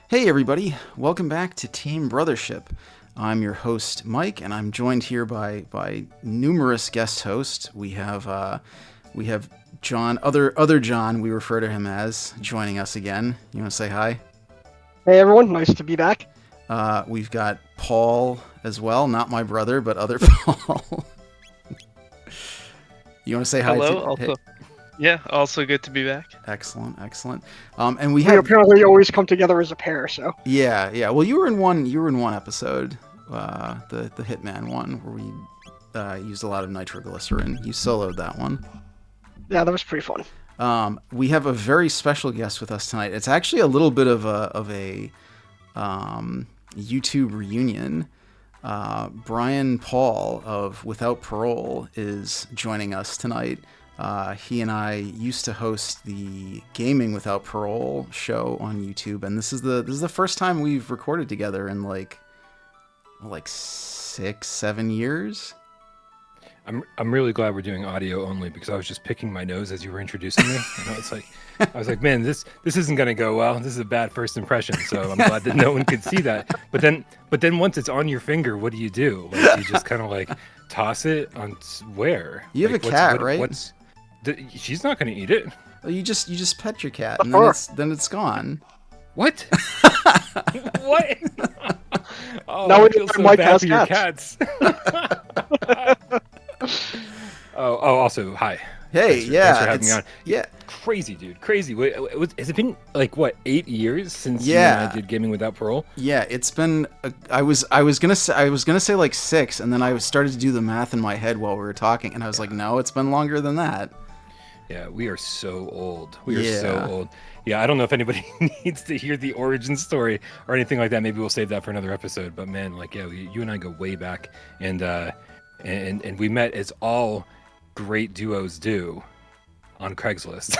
Hey everybody, welcome back to Team Brothership. I'm your host Mike, and I'm joined here by numerous guest hosts. We have John, other John, we refer to him as, joining us again. You want to say hi? Hey everyone, nice to be back. We've got Paul as well, not my brother, but other Paul. You want to say hi? Hello. To, Also, hey. yeah. Also good to be back. Excellent. And we We have apparently always come together as a pair, so. yeah. Well, you were in one episode, the Hitman one, where we used a lot of nitroglycerin. You soloed that one. Yeah, that was pretty fun. We have a very special guest with us tonight. It's actually a little bit of a YouTube reunion. Bryan Paul of Without Parole is joining us tonight. He and I used to host the Gaming Without Parole show on YouTube, and this is the first time we've recorded together in like 6-7 years. I'm really glad we're doing audio only, because I was just picking my nose as you were introducing me, and I was like, man, this isn't gonna go well. This is a bad first impression. So I'm glad that no one could see that. But then once it's on your finger, what do? You just kind of like toss it on where? You have a cat, right? She's not gonna eat it. Well, you just pet your cat, and then it's gone. What? What? Oh, Now I we feel know so Mike bad has for your cats. Oh, also, hi. Hey, Thanks for having me on. Yeah. Crazy, dude. Crazy. Has it been like 8 years since you Yeah. and I did Gaming Without Parole? Yeah, it's been. I was gonna say like 6, and then I started to do the math in my head while we were talking, and I was like, no, it's been longer than that. Yeah, we are so old. We are so old. Yeah, I don't know if anybody needs to hear the origin story or anything like that. Maybe we'll save that for another episode. But man, you and I go way back, and we met as all great duos do on Craigslist.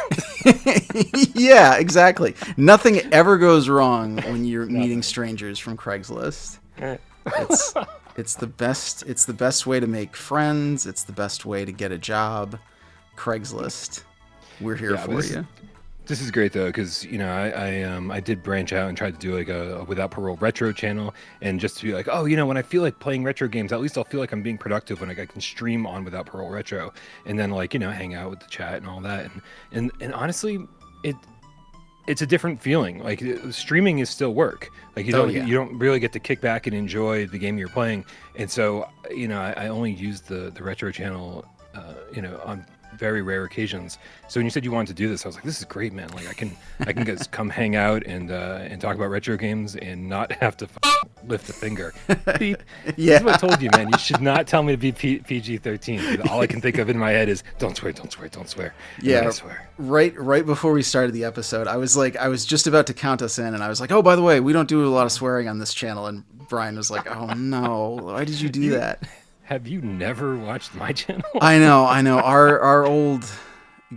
Yeah, exactly. Nothing ever goes wrong when you're meeting strangers from Craigslist. It's the best. It's the best way to make friends. It's the best way to get a job. Craigslist. We're here for you. This is great though, because I did branch out and try to do like a Without Parole retro channel, and just to be like, when I feel like playing retro games, at least I'll feel like I'm being productive when I can stream on Without Parole retro, and then hang out with the chat and all that, and honestly, it's a different feeling. Like, streaming is still work. Like, you don't really get to kick back and enjoy the game you're playing, and so I only use the retro channel on very rare occasions. So when you said you wanted to do this, I was like, this is great, man. Like, I can just come hang out and talk about retro games and not have to lift a finger. Beep. Yeah. This is what I told you, man. You should not tell me to be PG-13. All I can think of in my head is don't swear. Yeah. I swear. Right before we started the episode, I was just about to count us in, and I was like, oh, by the way, we don't do a lot of swearing on this channel. And Bryan was like, oh no, why did you do that? Have you never watched my channel? I know. Our old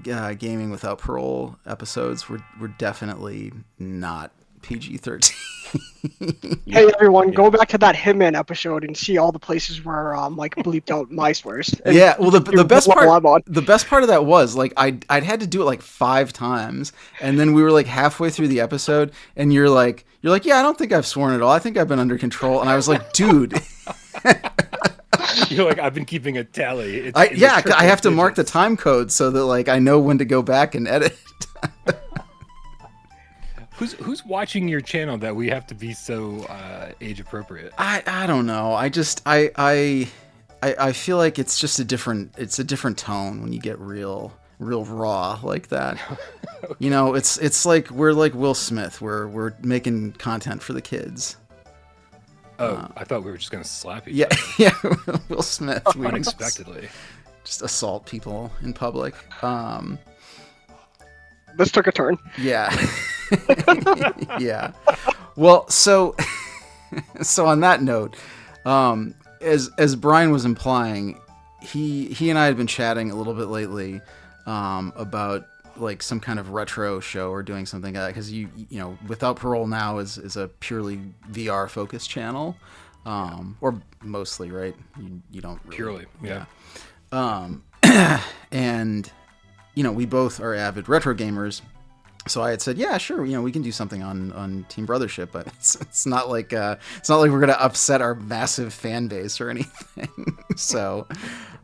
Gaming Without Parole episodes were definitely not PG-13. Hey everyone, go back to that Hitman episode and see all the places where Mike bleeped out my swears. Yeah, well, the best part of that was like I'd had to do it like 5 times, and then we were like halfway through the episode, and you're like, yeah, I don't think I've sworn at all. I think I've been under control. And I was like, dude. You're like, I've been keeping a tally. I have to mark the time code so that like I know when to go back and edit. Who's watching your channel that we have to be so age appropriate? I don't know. I feel like it's just a different tone when you get real raw like that. Okay. It's like we're like Will Smith. We're making content for the kids. Oh, I thought we were just gonna slap each other. Yeah, Will Smith. Unexpectedly. Just assault people in public. This took a turn. Yeah. Yeah. Well, so on that note, as Bryan was implying, he and I had been chatting a little bit lately about like some kind of retro show or doing something like that, because you know Without Parole now is a purely VR focused channel, or mostly, right? You don't really, purely, yeah. And we both are avid retro gamers, So I had said, yeah, sure, we can do something on Team Brothership, but it's not like we're gonna upset our massive fan base or anything. So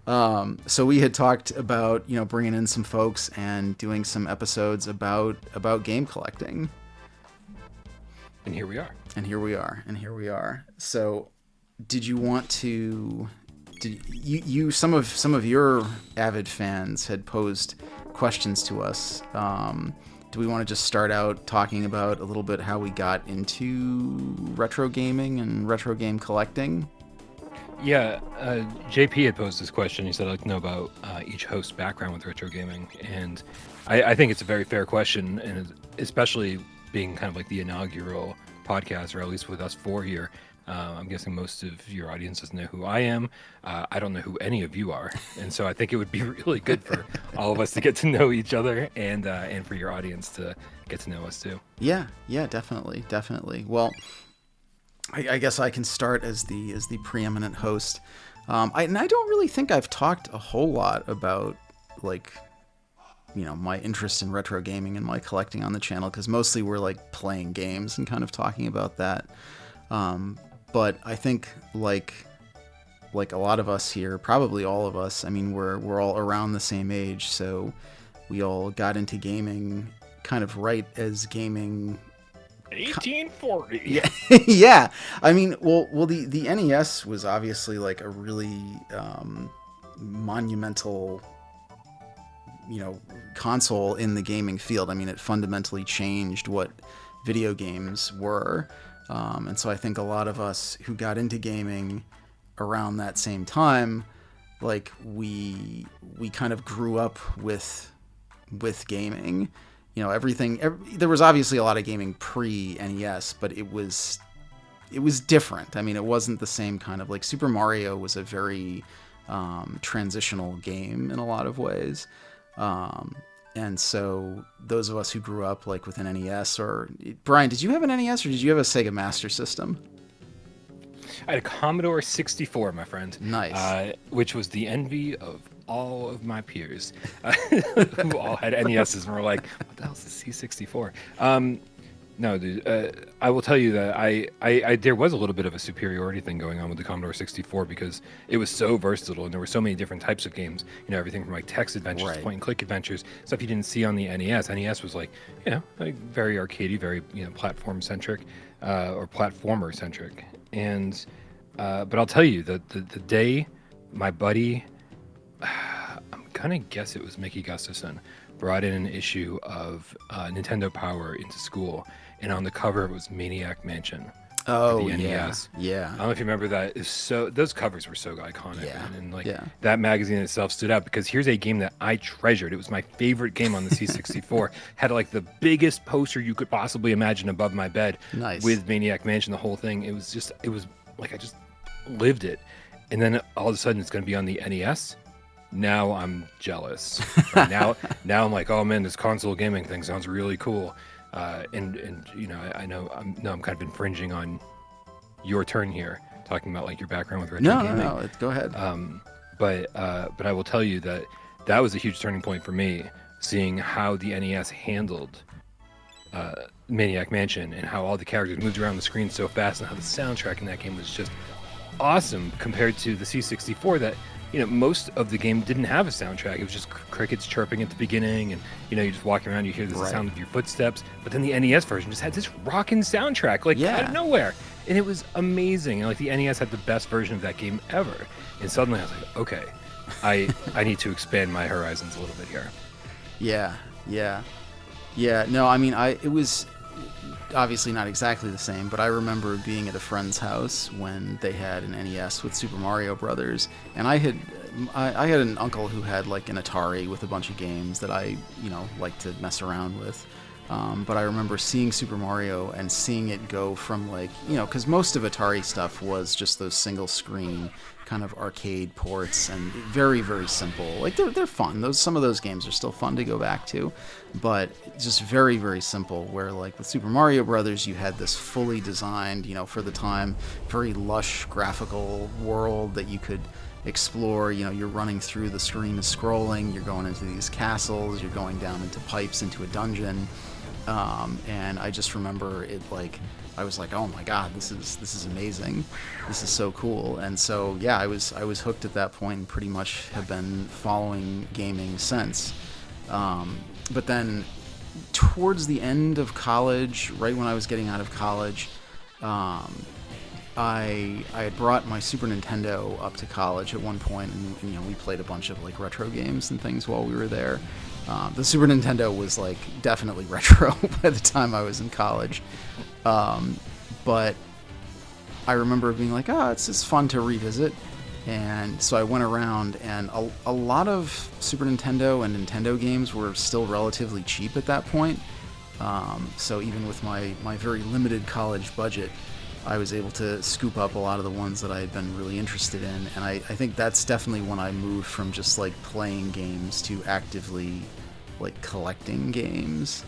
we had talked about bringing in some folks and doing some episodes about game collecting. And here we are. So, did you want to? Some of your avid fans had posed questions to us. Do we want to just start out talking about a little bit how we got into retro gaming and retro game collecting? Yeah, JP had posed this question. He said, I'd like to know about each host's background with retro gaming. And I think it's a very fair question, and especially being kind of like the inaugural podcast, or at least with us four here. I'm guessing most of your audience doesn't know who I am. I don't know who any of you are. And so I think it would be really good for all of us to get to know each other, and for your audience to get to know us too. Yeah, definitely. Well, I guess I can start as the preeminent host. I don't really think I've talked a whole lot about my interest in retro gaming and my collecting on the channel, because mostly we're like playing games and kind of talking about that. But I think like a lot of us here, probably all of us, I mean, we're all around the same age, so we all got into gaming kind of right as gaming 1840. Yeah. Yeah. I mean, well, the NES was obviously like a really monumental, console in the gaming field. I mean, it fundamentally changed what video games were. And so I think a lot of us who got into gaming around that same time, like we kind of grew up with gaming. There was obviously a lot of gaming pre-NES, but it was different. I mean, it wasn't the same kind of, like, Super Mario was a very transitional game in a lot of ways. And so those of us who grew up like with an NES, or Brian, did you have an NES or did you have a Sega Master System? I had a Commodore 64, my friend. Nice. Which was the envy of all of my peers who all had NESs and were like, what the hell is the C64? No, dude, I will tell you that I there was a little bit of a superiority thing going on with the Commodore 64, because it was so versatile and there were so many different types of games, everything from like text adventures to point and click adventures, stuff you didn't see on the NES. NES was like very arcadey, very platform centric, or platformer centric. And but I'll tell you that the day my buddy, I'm gonna guess it was Mickey Gustafson, brought in an issue of Nintendo Power into school, and on the cover it was Maniac Mansion. Oh, the NES. Yeah. I don't know if you remember that. Those covers were so iconic. Yeah. And that magazine itself stood out, because here's a game that I treasured. It was my favorite game on the C64. Had like the biggest poster you could possibly imagine above my bed. Nice. With Maniac Mansion, the whole thing. It was like I just lived it. And then all of a sudden it's going to be on the NES. Now I'm jealous. Now I'm like, oh man, this console gaming thing sounds really cool. And I know I'm kind of infringing on your turn here, talking about like your background with retro gaming. No, go ahead. But I will tell you that was a huge turning point for me, seeing how the NES handled Maniac Mansion, and how all the characters moved around the screen so fast, and how the soundtrack in that game was just awesome compared to the C64 that most of the game didn't have a soundtrack. It was just crickets chirping at the beginning, and you're just walking around, you hear the sound of your footsteps. But then the NES version just had this rockin' soundtrack, out of nowhere, and it was amazing. And like the NES had the best version of that game ever. And suddenly I was like, okay, I need to expand my horizons a little bit here. Yeah. No, I mean, it was obviously not exactly the same, but I remember being at a friend's house when they had an NES with Super Mario Brothers, and I had an uncle who had like an Atari with a bunch of games that I liked to mess around with. But I remember seeing Super Mario and seeing it go from because most of Atari stuff was just those single screen kind of arcade ports, and very, very simple. Like they're fun. Some of those games are still fun to go back to, but just very, very simple. Where like with Super Mario Brothers, you had this fully designed, for the time, very lush graphical world that you could explore. You're running through the screen, scrolling. You're going into these castles. You're going down into pipes into a dungeon. and I just remember it like I was like, oh my god, this is amazing, this is so cool. And so yeah, I was hooked at that point and pretty much have been following gaming since. But then towards the end of college, right when I was getting out of college, I had brought my Super Nintendo up to college at one point, and you know, we played a bunch of like retro games and things while we were there. The Super Nintendo was like definitely retro by the time I was in college, but I remember being like, it's just fun to revisit. And so I went around, and a lot of Super Nintendo and Nintendo games were still relatively cheap at that point. So even with my very limited college budget, I was able to scoop up a lot of the ones that I had been really interested in. And I think that's definitely when I moved from just like playing games to actively like collecting games.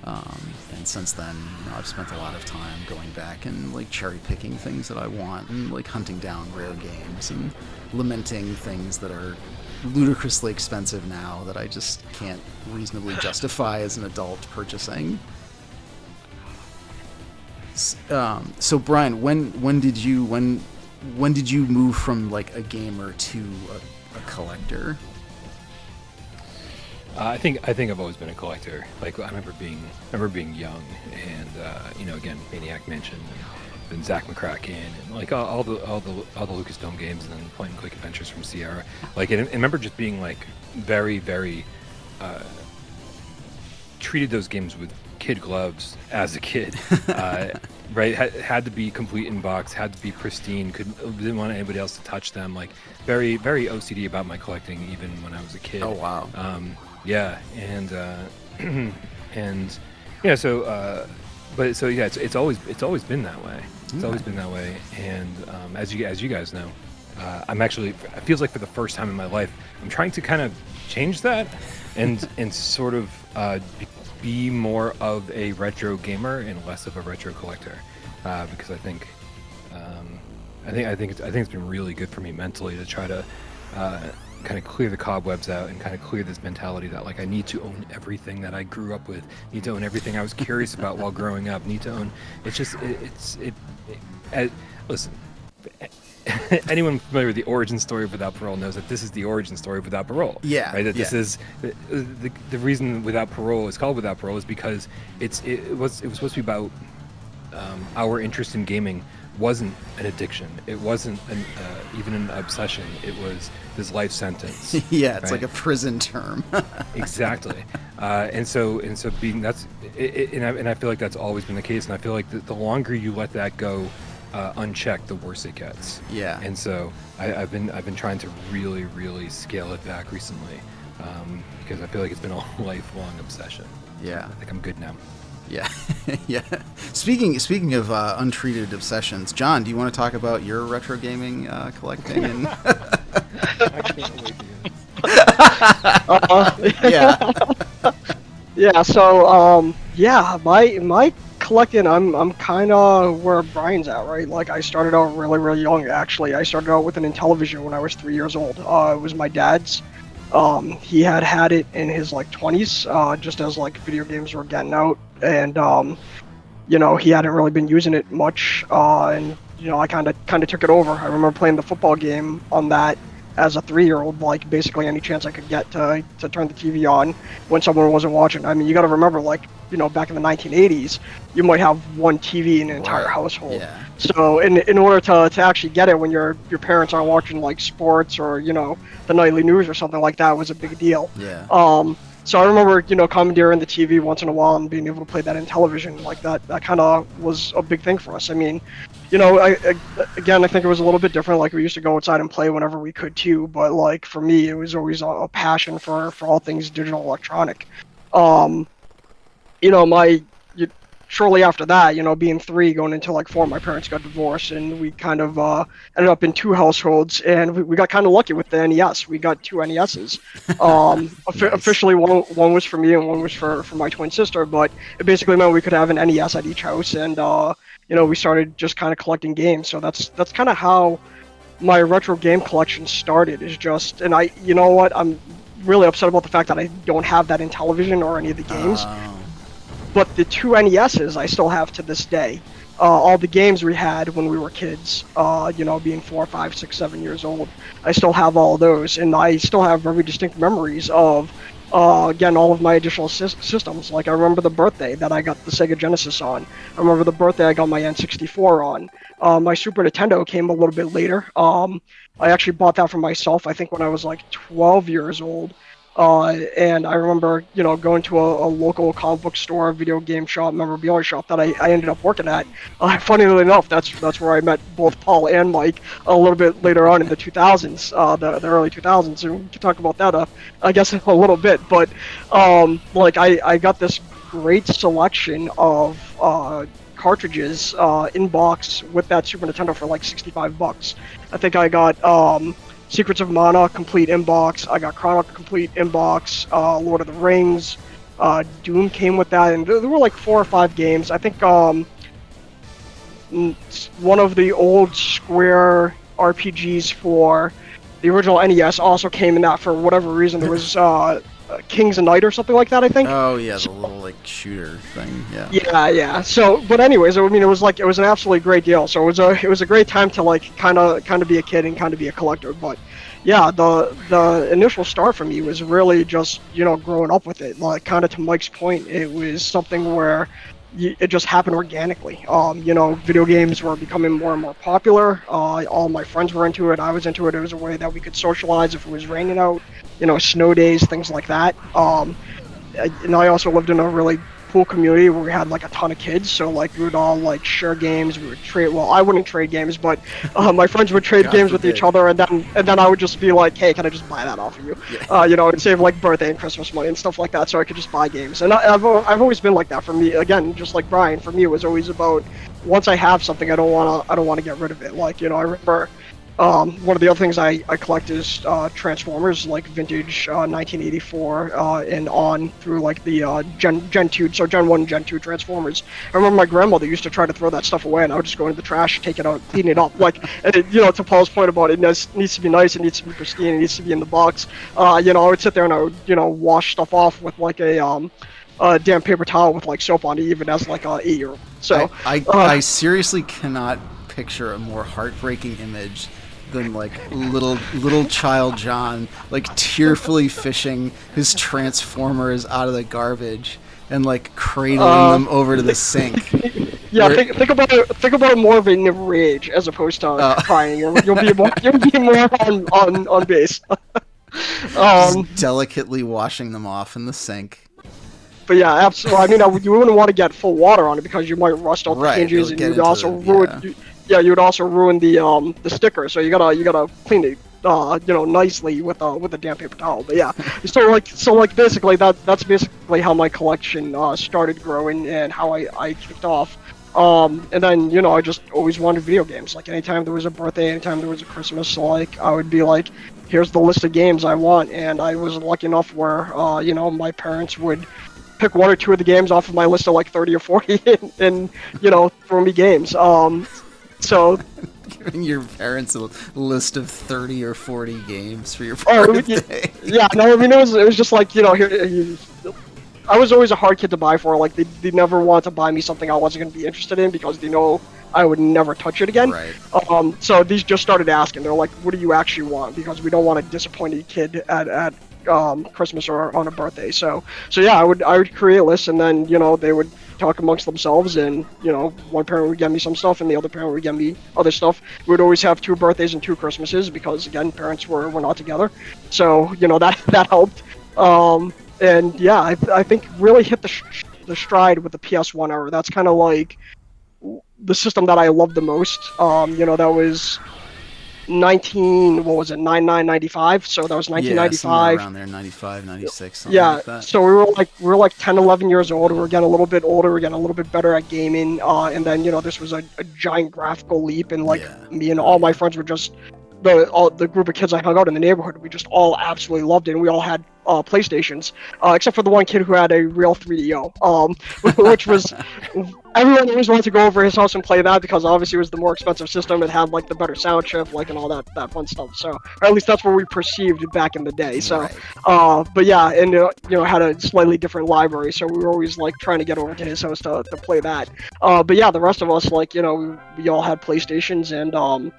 And since then, you know, I've spent a lot of time going back and like cherry picking things that I want and like hunting down rare games and lamenting things that are ludicrously expensive now that I just can't reasonably justify as an adult purchasing. So Brian, when did you move from like a gamer to a collector? I think I've always been a collector. Like I remember being young, and you know, again, Maniac Mansion, and then Zack McCracken, and like all the Lucasfilm games, and then Point and Click Adventures from Sierra. Like, and I remember just being like very, very treated those games with kid gloves as a kid. Right, had to be complete in box, had to be pristine. Didn't want anybody else to touch them. Like very, very OCD about my collecting, even when I was a kid. Oh wow. Yeah, and and yeah, so but so yeah, it's always been that way. It's always been that way, and as you guys know, I'm actually, it feels like for the first time in my life, I'm trying to kind of change that, and sort of be more of a retro gamer and less of a retro collector, because I think it's been really good for me mentally to try to kind of clear the cobwebs out and kind of clear this mentality that like I need to own everything that I grew up with, need to own everything I was curious about while growing up, need to own. It's just listen. Anyone familiar with the origin story of Without Parole knows that this is the origin story of Without Parole. Yeah. Right. That this is the reason Without Parole is called Without Parole is because it was supposed to be about our interest in gaming wasn't an addiction. It wasn't even an obsession. It was this life sentence. Yeah, it's right? Like a prison term. Exactly. And so being that's and I feel like that's always been the case. And I feel like the longer you let that go unchecked, the worse it gets. Yeah. And so I've been trying to really scale it back recently, because I feel like it's been a lifelong obsession. Yeah. I think I'm good now. Yeah. Yeah. Speaking of untreated obsessions, John, do you want to talk about your retro gaming collecting? And I can't wait to hear this. Yeah. Yeah. So my collecting, I'm kind of where Brian's at, right? Like I started out really young. Actually, I started out with an Intellivision when I was 3 years old. It was my dad's. He had it in his like 20s, just as like video games were getting out, and you know, he hadn't really been using it much, and you know, I kind of took it over. I remember playing the football game on that as a 3-year-old, like basically any chance I could get to turn the TV on when someone wasn't watching. I mean, you got to remember, like, you know, back in the 1980s, you might have one TV in an entire household. Yeah. So in order to actually get it when your parents aren't watching like sports or, you know, the nightly news or something like that was a big deal. Yeah. So I remember, you know, commandeering the TV once in a while and being able to play that in television like that. That kind of was a big thing for us. I mean, you know, I think it was a little bit different. Like we used to go outside and play whenever we could too. But like for me, it was always a passion for all things digital electronic. You know, shortly after that, you know, being 3 going into like 4, my parents got divorced, and we kind of ended up in 2 households, and we got kind of lucky with the NES. We got 2 NESs. Nice. Officially, one was for me and one was for my twin sister, but it basically meant we could have an NES at each house, and you know, we started just kind of collecting games. So that's kind of how my retro game collection started. Is just, and you know what, I'm really upset about the fact that I don't have that in television or any of the games. but the two NESs I still have to this day. All the games we had when we were kids, being 4, 5, 6, 7 years old, I still have all those, and I still have very distinct memories of, again, all of my additional systems. Like, I remember the birthday that I got the Sega Genesis on. I remember the birthday I got my N64 on. My Super Nintendo came a little bit later. I actually bought that for myself, I think, when I was like 12 years old. And I remember, going to a local comic book store, video game shop, memorabilia shop that I ended up working at. Funnily enough, that's where I met both Paul and Mike a little bit later on in the 2000s, the early 2000s. And we can talk about that, I guess, in a little bit. But I got this great selection of cartridges in box with that Super Nintendo for like $65. I think I got Secrets of Mana complete inbox. I got Chrono complete inbox. Lord of the Rings, Doom came with that, and there were like 4 or 5 games. I think one of the old Square RPGs for the original NES also came in that for whatever reason. There was Kings of Night or something like that, I think. Oh yeah, the little like shooter thing. Yeah. Yeah. So, but anyways, I mean, it was an absolutely great deal. So it was a great time to like kind of be a kid and kind of be a collector. But yeah, the initial start for me was really just growing up with it. Like, kind of to Mike's point, it was something where it just happened organically. Video games were becoming more and more popular. All my friends were into it. I was into it. It was a way that we could socialize if it was raining out. Snow days, things like that. And I also lived in a really cool community where we had like a ton of kids, so like we would all like share games. We would trade. Well, I wouldn't trade games, but my friends would trade games with each other, and then I would just be like, hey, can I just buy that off of you? Yeah. And save like birthday and Christmas money and stuff like that, so I could just buy games. And I've always been like that. For me, again, just like Brian, for me it was always about, once I have something, I don't want to get rid of it. Like, I remember. One of the other things I collect is Transformers, like vintage 1984 and on through like the Gen 2, so Gen 1 and Gen 2 Transformers. I remember my grandmother used to try to throw that stuff away, and I would just go into the trash, take it out, clean it up. Like, and to Paul's point about it needs to be nice, it needs to be pristine, it needs to be in the box. I would sit there and I would, wash stuff off with like a damn paper towel with like soap on it, even as like a 8-year-old. So I seriously cannot picture a more heartbreaking image than like little child John like tearfully fishing his Transformers out of the garbage and like cradling them over to the sink. Yeah, think about it more of in rage as opposed to crying. You'll be more on base. Just delicately washing them off in the sink. But yeah, absolutely. I mean, you wouldn't want to get full water on it because you might rust out the hinges, and you'd also ruin. Yeah, you would also ruin the sticker. So you gotta clean it, nicely with a damp paper towel. But yeah, so basically that's basically how my collection started growing and how I kicked off. And then I just always wanted video games. Like, anytime there was a birthday, anytime there was a Christmas, like I would be like, here's the list of games I want. And I was lucky enough where my parents would pick 1 or 2 of the games off of my list of like 30 or 40 and throw me games. So giving your parents a list of 30 or 40 games for your birthday. Yeah, no, I mean, it was just like, here, I was always a hard kid to buy for. Like, they never wanted to buy me something I wasn't going to be interested in because they know I would never touch it again. Right. So these just started asking. They're like, what do you actually want? Because we don't want a disappointed kid at Christmas or on a birthday. So yeah, I would create lists, and then they would talk amongst themselves, and one parent would get me some stuff and the other parent would get me other stuff. We would always have 2 birthdays and 2 Christmases because, again, parents were not together, so that helped. And yeah, I think really hit the stride with the PS1 era. That's kind of like the system that I loved the most. That was 9995, so that was 1995. Around there, 95, 96, something yeah, like that. So we were like 10, 11 years old. We were getting a little bit older. We were getting a little bit better at gaming. And then this was a giant graphical leap, and like me and all my friends were just the group of kids I hung out in the neighborhood, we just all absolutely loved it, and we all had PlayStations, except for the one kid who had a real 3DO, which was everyone always wanted to go over his house and play that because obviously it was the more expensive system. It had like the better sound chip, like and all that fun stuff. So, or at least that's what we perceived back in the day. So, but yeah, and had a slightly different library, so we were always like trying to get over to his house to play that. But yeah, the rest of us, like we all had PlayStations, and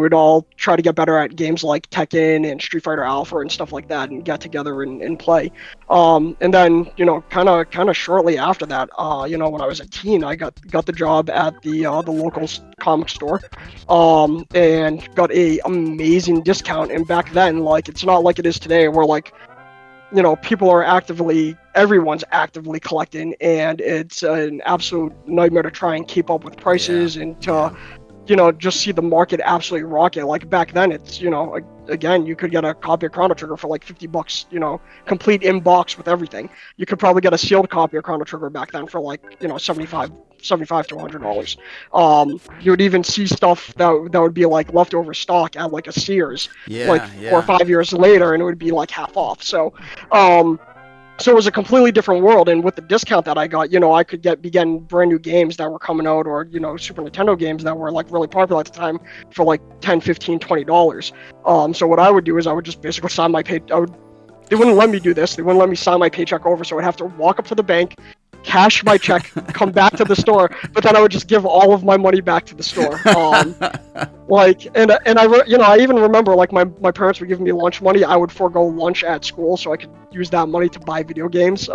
we'd all try to get better at games like Tekken and Street Fighter Alpha and stuff like that, and get together and play. And then, kind of shortly after that, when I was a teen, I got the job at the local comic store, and got a amazing discount. And back then, like, it's not like it is today, where like, people are everyone's actively collecting, and it's an absolute nightmare to try and keep up with prices and to just see the market absolutely rocket. Like back then, it's, again, you could get a copy of Chrono Trigger for like $50, complete in box with everything. You could probably get a sealed copy of Chrono Trigger back then for like, $75 to $100. You would even see stuff that would be like leftover stock at like a Sears, 4 or 5 years later, and it would be like half off. So, so it was a completely different world, and with the discount that I got, I could begin brand new games that were coming out, or Super Nintendo games that were like really popular at the time for like $10, $15, $20. So what I would do is I would just basically sign my pay. They wouldn't let me do this. They wouldn't let me sign my paycheck over, so I'd have to walk up to the bank, cash my check, come back to the store, but then I would just give all of my money back to the store. I even remember like my parents were giving me lunch money. I would forego lunch at school so I could use that money to buy video games.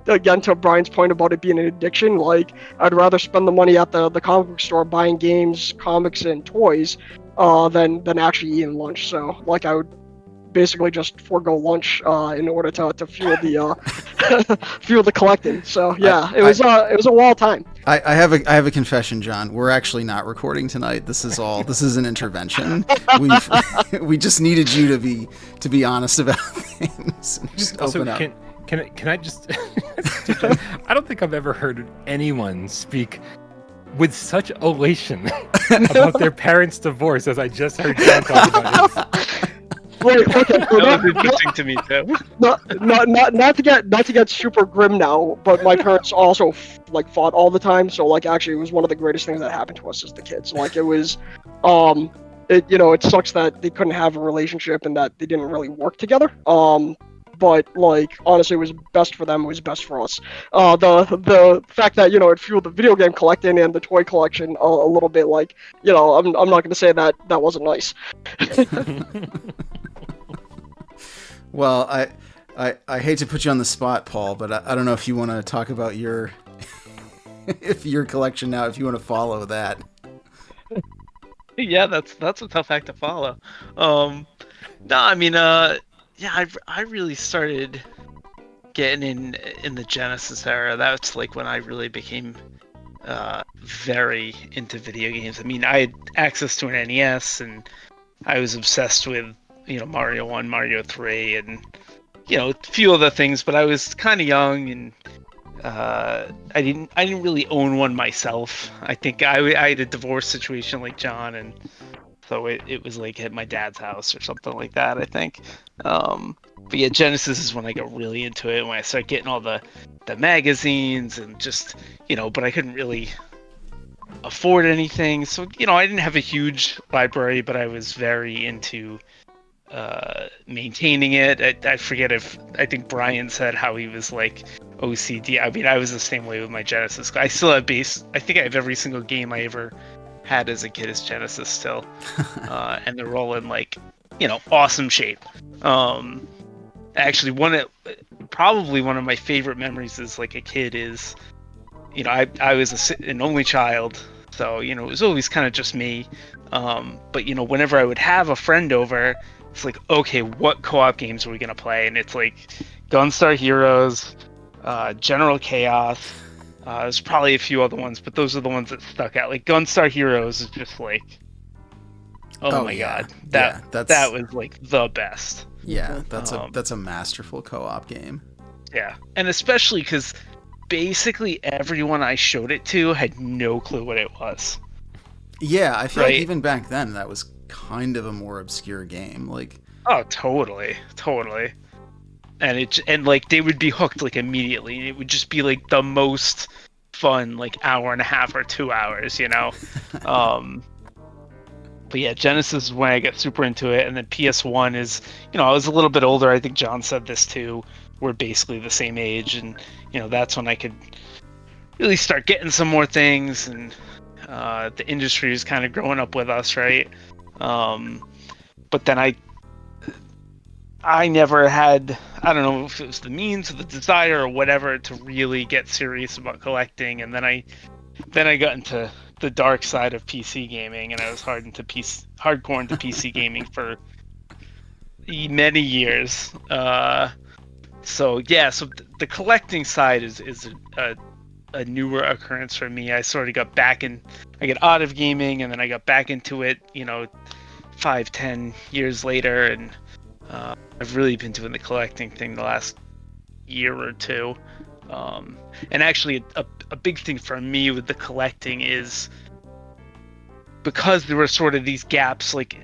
Again, to Brian's point about it being an addiction, like I'd rather spend the money at the comic book store buying games, comics, and toys than actually eating lunch. So like I would basically just forego lunch in order to fuel the fuel the collecting. So yeah, it was a wild time. I have a confession, John. We're actually not recording tonight. This is an intervention. We just needed you to be honest about things. Just also, open up. Can I just? I don't think I've ever heard anyone speak with such elation about their parents' divorce as I just heard John talk about his. Okay, That was interesting to me too. Not to get super grim now, but my parents also fought all the time. So like actually, it was one of the greatest things that happened to us as the kids. Like it was, it sucks that they couldn't have a relationship and that they didn't really work together. But like honestly, it was best for them. It was best for us. The fact that it fueled the video game collecting and the toy collection a little bit. Like I'm not going to say that wasn't nice. Well, I hate to put you on the spot, Paul, but I don't know if you want to talk about your collection now. If you want to follow that. Yeah, that's a tough act to follow. No, I mean, I really started getting in the Genesis era. That's like when I really became very into video games. I mean, I had access to an NES, and I was obsessed with Mario 1, Mario 3, and a few other things. But I was kind of young, and I didn't really own one myself. I think I had a divorce situation like John, and so it was like at my dad's house or something like that, I think. But yeah, Genesis is when I got really into it, when I started getting all the magazines and just, but I couldn't really afford anything. So, I didn't have a huge library, but I was very into maintaining it. I forget I think Brian said how he was like OCD. I mean, I was the same way with my Genesis. I still have I think I have every single game I ever had as a kid as Genesis still. And they're all in like, awesome shape. Actually, probably one of my favorite memories as like a kid is, I was an only child, so it was always kind of just me. But whenever I would have a friend over, it's like, okay, what co-op games are we gonna play? And it's like Gunstar Heroes, General Chaos. There's probably a few other ones, but those are the ones that stuck out. Like Gunstar Heroes is just like, oh my god, that was like the best. Yeah, that's a masterful co-op game. Yeah, and especially because basically everyone I showed it to had no clue what it was. Yeah, I feel like Right. even back then that was kind of a more obscure game. Like, Oh, totally. And like they would be hooked like immediately. And it would just be like the most fun like hour and a half or 2 hours, But yeah, Genesis is when I get super into it, and then PS1 is, I was a little bit older. I think John said this too. We're basically the same age, and that's when I could really start getting some more things, and the industry is kind of growing up with us, right? But then I never had, I don't know if it was the means or the desire or whatever to really get serious about collecting, and then I got into the dark side of PC gaming, and I was hardcore into PC gaming for many years. So the collecting side is a newer occurrence for me. I sort of I got out of gaming, and then I got back into it, 5-10 years later, and I've really been doing the collecting thing the last year or two. And actually, a big thing for me with the collecting is because there were sort of these gaps, like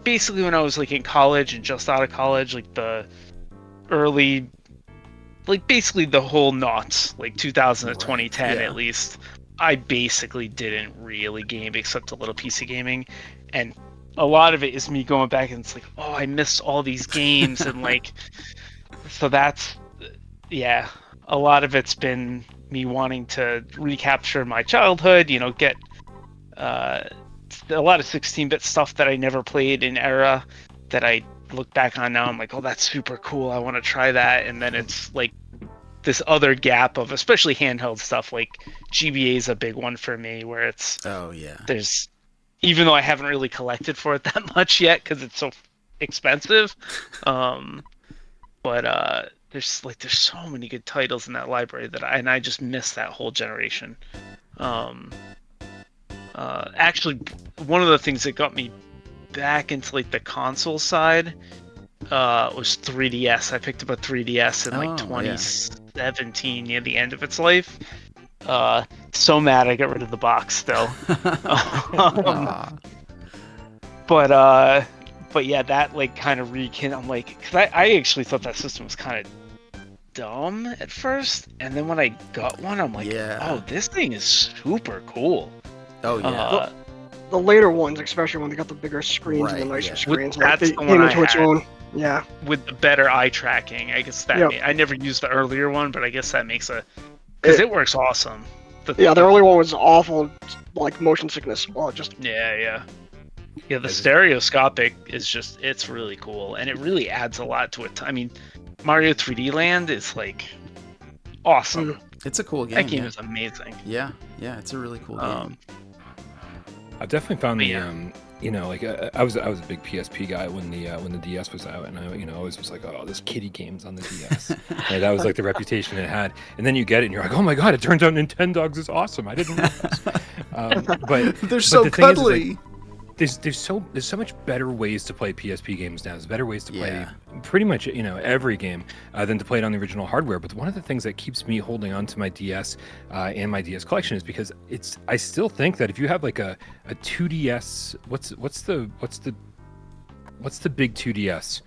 basically when I was like in college and just out of college, like the early, like basically the whole knots, like 2000 to 2010 at least, I basically didn't really game except a little PC gaming, and a lot of it is me going back and it's like, oh, I missed all these games, and like, so that's, yeah, a lot of it's been me wanting to recapture my childhood, get a lot of 16-bit stuff that I never played in era that I look back on now. I'm like, oh, that's super cool. I want to try that. And then it's like this other gap of especially handheld stuff. Like GBA is a big one for me, where it's there's, even though I haven't really collected for it that much yet because it's so expensive, but there's so many good titles in that library that I just miss that whole generation. Actually, one of the things that got me back into like the console side was 3DS. I picked up a 3DS in 2017, near the end of its life. So mad I got rid of the box still. But yeah, that like kind of I'm like, because I actually thought that system was kind of dumb at first, and then when I got one, I'm like, oh, this thing is super cool. Oh yeah. The later ones, especially when they got the bigger screens and the nicer screens, like that's they the came one into its own. Yeah. With the better eye tracking, I guess that I never used the earlier one, but I guess that makes because it works awesome. The early one was awful, like motion sickness. Well, just yeah. The stereoscopic is just, it's really cool, and it really adds a lot to it. I mean, Mario 3D Land is like awesome. It's a cool game. That game is amazing. Yeah, it's a really cool game. I've definitely found I was a big PSP guy when the DS was out, and I always was like, oh, this kiddie games on the DS. And that was like the reputation it had. And then you get it, and you're like, oh my god, it turns out Nintendogs is awesome. I didn't realize. But they're so cuddly. There's so much better ways to play PSP games now. There's better ways to play pretty much every game than to play it on the original hardware. But one of the things that keeps me holding on to my DS and my DS collection is because I still think that if you have like a 2DS, what's the big 2DS?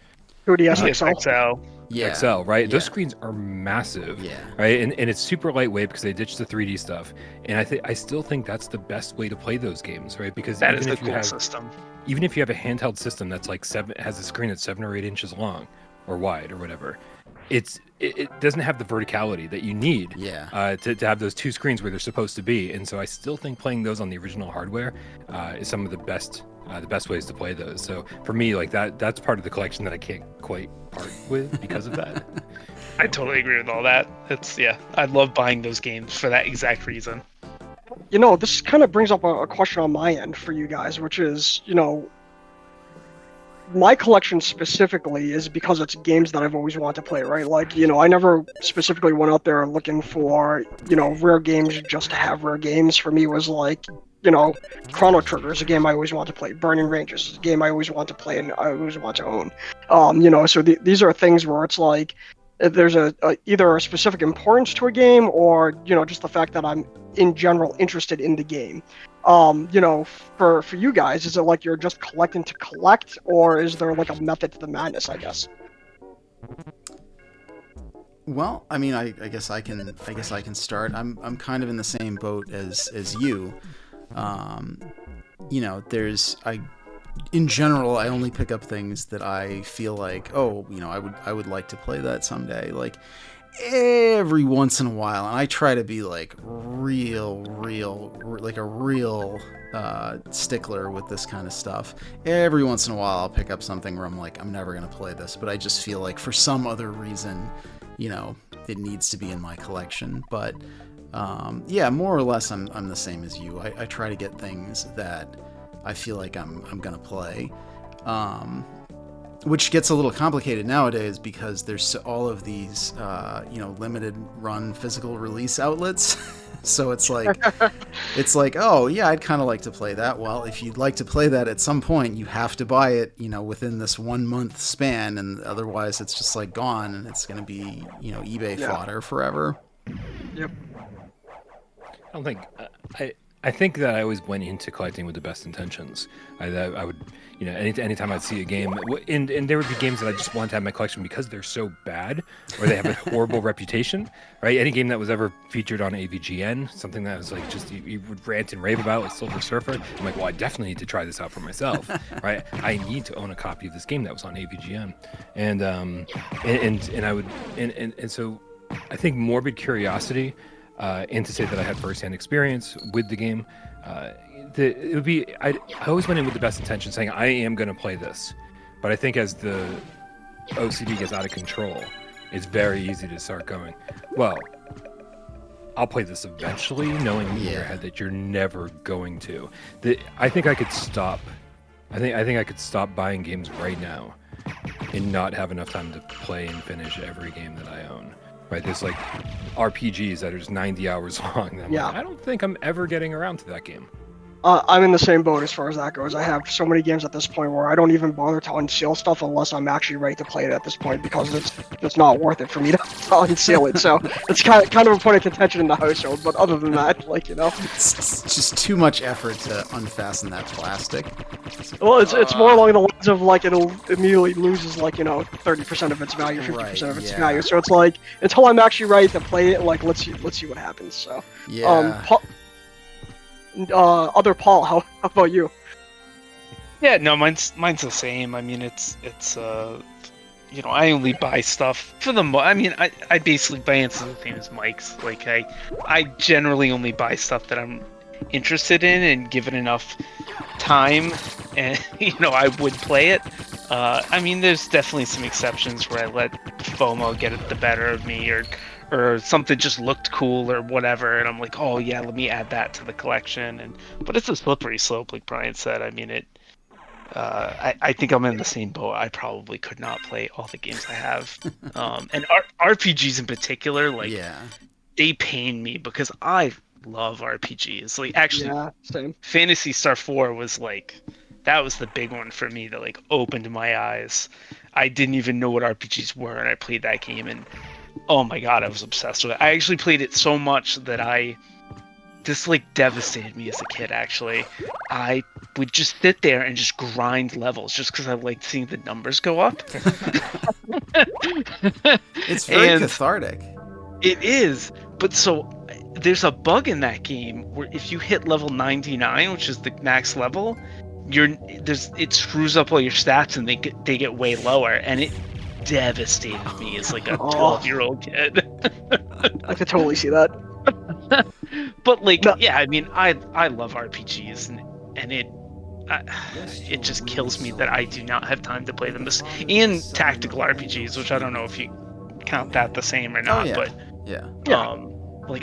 2DS XL. Yeah. XL, right? Yeah. Those screens are massive, right? And it's super lightweight because they ditched the 3D stuff. And I still think that's the best way to play those games, right? Because that is the cool system. Even if you have a handheld system that's like has a screen that's 7 or 8 inches long or wide or whatever, it doesn't have the verticality that you need to have those two screens where they're supposed to be. And so I still think playing those on the original hardware is some of the best ways to play those. So for me, like that's part of the collection that I can't quite part with because of that. I totally agree with all that. I love buying those games for that exact reason. This kind of brings up a question on my end for you guys, which is, my collection specifically is because it's games that I've always wanted to play, right? Like, I never specifically went out there looking for, rare games just to have rare games. For me, it was like, Chrono Trigger is a game I always want to play. Burning Rangers is a game I always want to play and I always want to own. So these are things where it's like, if there's either a specific importance to a game, or just the fact that I'm in general interested in the game. For you guys, is it like you're just collecting to collect, or is there like a method to the madness, I guess? Well, I mean, I guess I can start. I'm kind of in the same boat as you. In general, I only pick up things that I feel like, I would like to play that someday. Like every once in a while, and I try to be like real stickler with this kind of stuff. Every once in a while, I'll pick up something where I'm like, I'm never gonna play this, but I just feel like for some other reason, it needs to be in my collection. But more or less, I'm the same as you. I try to get things that I feel like I'm gonna play, which gets a little complicated nowadays because there's all of these limited run physical release outlets. So it's like oh yeah, I'd kind of like to play that. Well, if you'd like to play that at some point, you have to buy it within this 1 month span, and otherwise it's just like gone, and it's gonna be eBay fodder forever. Yep. I don't think I think that I always went into collecting with the best intentions. I would, anytime I'd see a game, and there would be games that I just wanted to have in my collection because they're so bad, or they have a horrible reputation, right? Any game that was ever featured on AVGN, something that was like just you would rant and rave about, like Silver Surfer. I'm like, well, I definitely need to try this out for myself, right? I need to own a copy of this game that was on AVGN, and I would, and so I think morbid curiosity. And to say that I had first-hand experience with the game, it would be. I always went in with the best intention, saying I am going to play this. But I think as the OCD gets out of control, it's very easy to start going, well, I'll play this eventually, knowing in your head that you're never going to. I think I could stop. I think I could stop buying games right now, and not have enough time to play and finish every game that I own. Right, there's like RPGs that are just 90 hours long. Like, I don't think I'm ever getting around to that game. I'm in the same boat as far as that goes. I have so many games at this point where I don't even bother to unseal stuff unless I'm actually ready to play it at this point, because it's not worth it for me to unseal it. So it's kind of a point of contention in the household. But other than that, it's just too much effort to unfasten that plastic. Well, it's more along the lines of it'll immediately loses 30% of its value, 50% of its value. So it's like, until I'm actually ready to play it, let's see what happens. So other Paul, how about you? Yeah, no, mine's the same. I mean, it's I only buy stuff for the I basically buy into the same as Mike's. Like I generally only buy stuff that I'm interested in, and given enough time, and I would play it. There's definitely some exceptions where I let FOMO get the better of me, or something just looked cool or whatever, and I'm like, oh yeah, let me add that to the collection. But it's a slippery slope, like Bryan said. I mean, I think I'm in the same boat. I probably could not play all the games I have, and RPGs in particular, they pain me because I love RPGs. Like, actually, same. Phantasy Star 4 was that was the big one for me that opened my eyes. I didn't even know what RPGs were, and I played that game, and oh my god, I was obsessed with it. I actually played it so much that this devastated me as a kid, actually. I would just sit there and just grind levels just because I liked seeing the numbers go up. It's very cathartic. It is, but so there's a bug in that game where if you hit level 99, which is the max level, it screws up all your stats and they get way lower, and it devastated me as a 12-year-old kid. I could totally see that. But I love RPGs, and it just kills me that I do not have time to play them. And tactical RPGs, which I don't know if you count that the same or not, but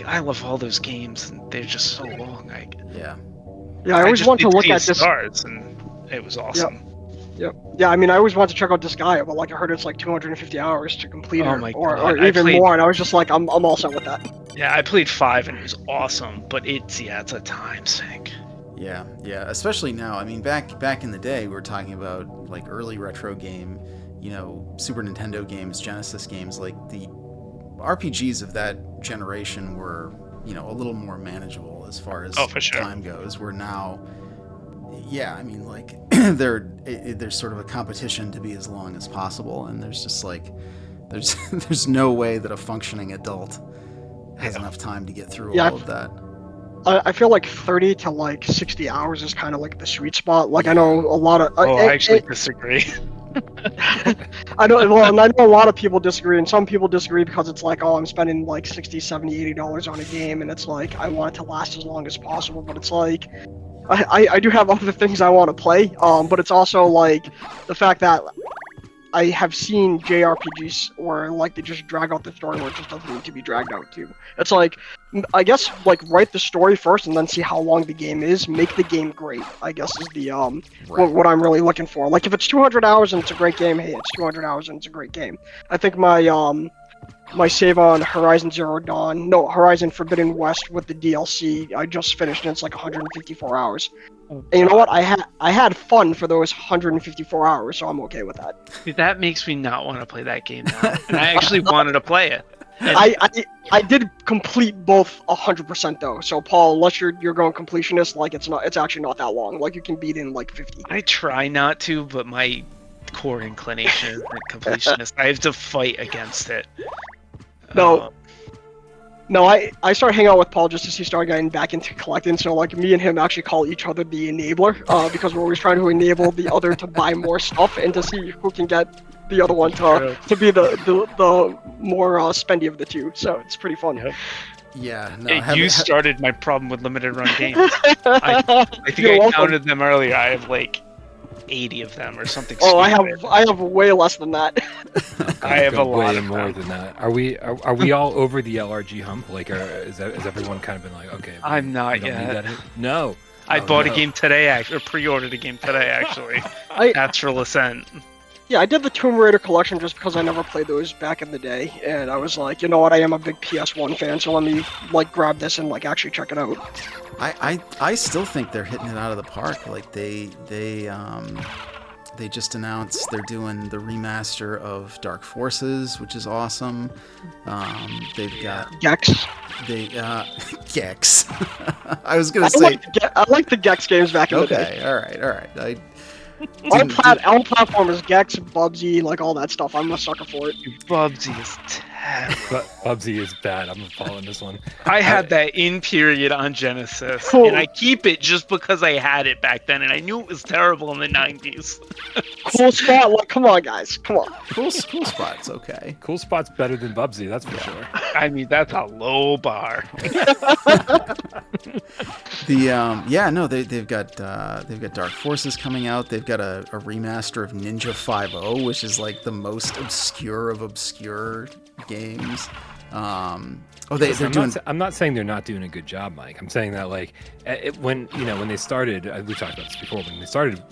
I love all those games, and they're just so long. I always want to look at this. Stars, and it was awesome. Yep. Yeah, I always want to check out Disgaea, but I heard it's 250 hours to complete it, or even more, and I was just I'm all set with that. Yeah, I played 5 and it was awesome, but it's a time sink. Yeah, especially now. Back in the day, we were talking about early retro game. Super Nintendo games, Genesis games, like the RPGs of that generation were, a little more manageable as far as for sure. time goes. We're now, like there's sort of a competition to be as long as possible, and there's just like there's no way that a functioning adult has enough time to get through all of that. I feel like 30 to like 60 hours is kind of like the sweet spot. Like, I know a lot of... I actually disagree. I know a lot of people disagree, and some people disagree because it's like, I'm spending like 60, 70, $80 on a game, and it's like, I want it to last as long as possible, but it's like, I do have other things I want to play, but it's also like the fact that I have seen JRPGs where like they just drag out the story where it just doesn't need to be dragged out too. It's like, I guess, like, write the story first and then see how long the game is. Make the game great, I guess, is the what I'm really looking for. Like, if it's 200 hours and it's a great game, hey, it's 200 hours and it's a great game. I think my save on Horizon Forbidden West with the DLC, I just finished and it's like 154 hours. And you know what? I had fun for those 154 hours, so I'm okay with that. That makes me not want to play that game now. And I actually wanted to play it. I did complete both 100% though. So Paul, unless you're going completionist, like it's actually not that long. Like you can beat in like 50. I try not to, but my core inclination is completionist. I have to fight against it. No, I started hanging out with Paul just as he started getting back into collecting. So like me and him actually call each other the enabler, because we're always trying to enable the other to buy more stuff and to see who can get the other one to be the more spendy of the two. So it's pretty fun. Yep. Yeah. No, you started my problem with limited run games. I think I counted them earlier. I have like 80 of them or something. Oh, I have way less than that. I have a lot way more than that. Are we all over the LRG hump? Like, has everyone kind of been like, okay? I'm not yet. No. I bought a game today, or pre-ordered a game today, actually. Natural Ascent. Yeah, I did the Tomb Raider collection just because I never played those back in the day, and I was like, you know what, I am a big PS1 fan, so let me like grab this and like actually check it out. I still think they're hitting it out of the park. Like they just announced they're doing the remaster of Dark Forces, which is awesome. They've got Gex. Gex. I was gonna say I like the Gex games back in the day. Okay, all right. All platformers, Gex, Bubsy, like all that stuff. I'm a sucker for it. Bubsy is terrible. Bubsy is bad. I'm following this one. I had that in period on Genesis, and I keep it just because I had it back then, and I knew it was terrible in the 90s. Cool spot, like, come on, guys, come on. Cool spot's okay. Cool spot's better than Bubsy, that's for sure. I mean, that's a low bar. They've got Dark Forces coming out. They've got a remaster of Ninja 5.0, which is like the most obscure of obscure games. They're doing. I'm not saying they're not doing a good job, Mike. I'm saying that like when they started, we talked about this before. When they started,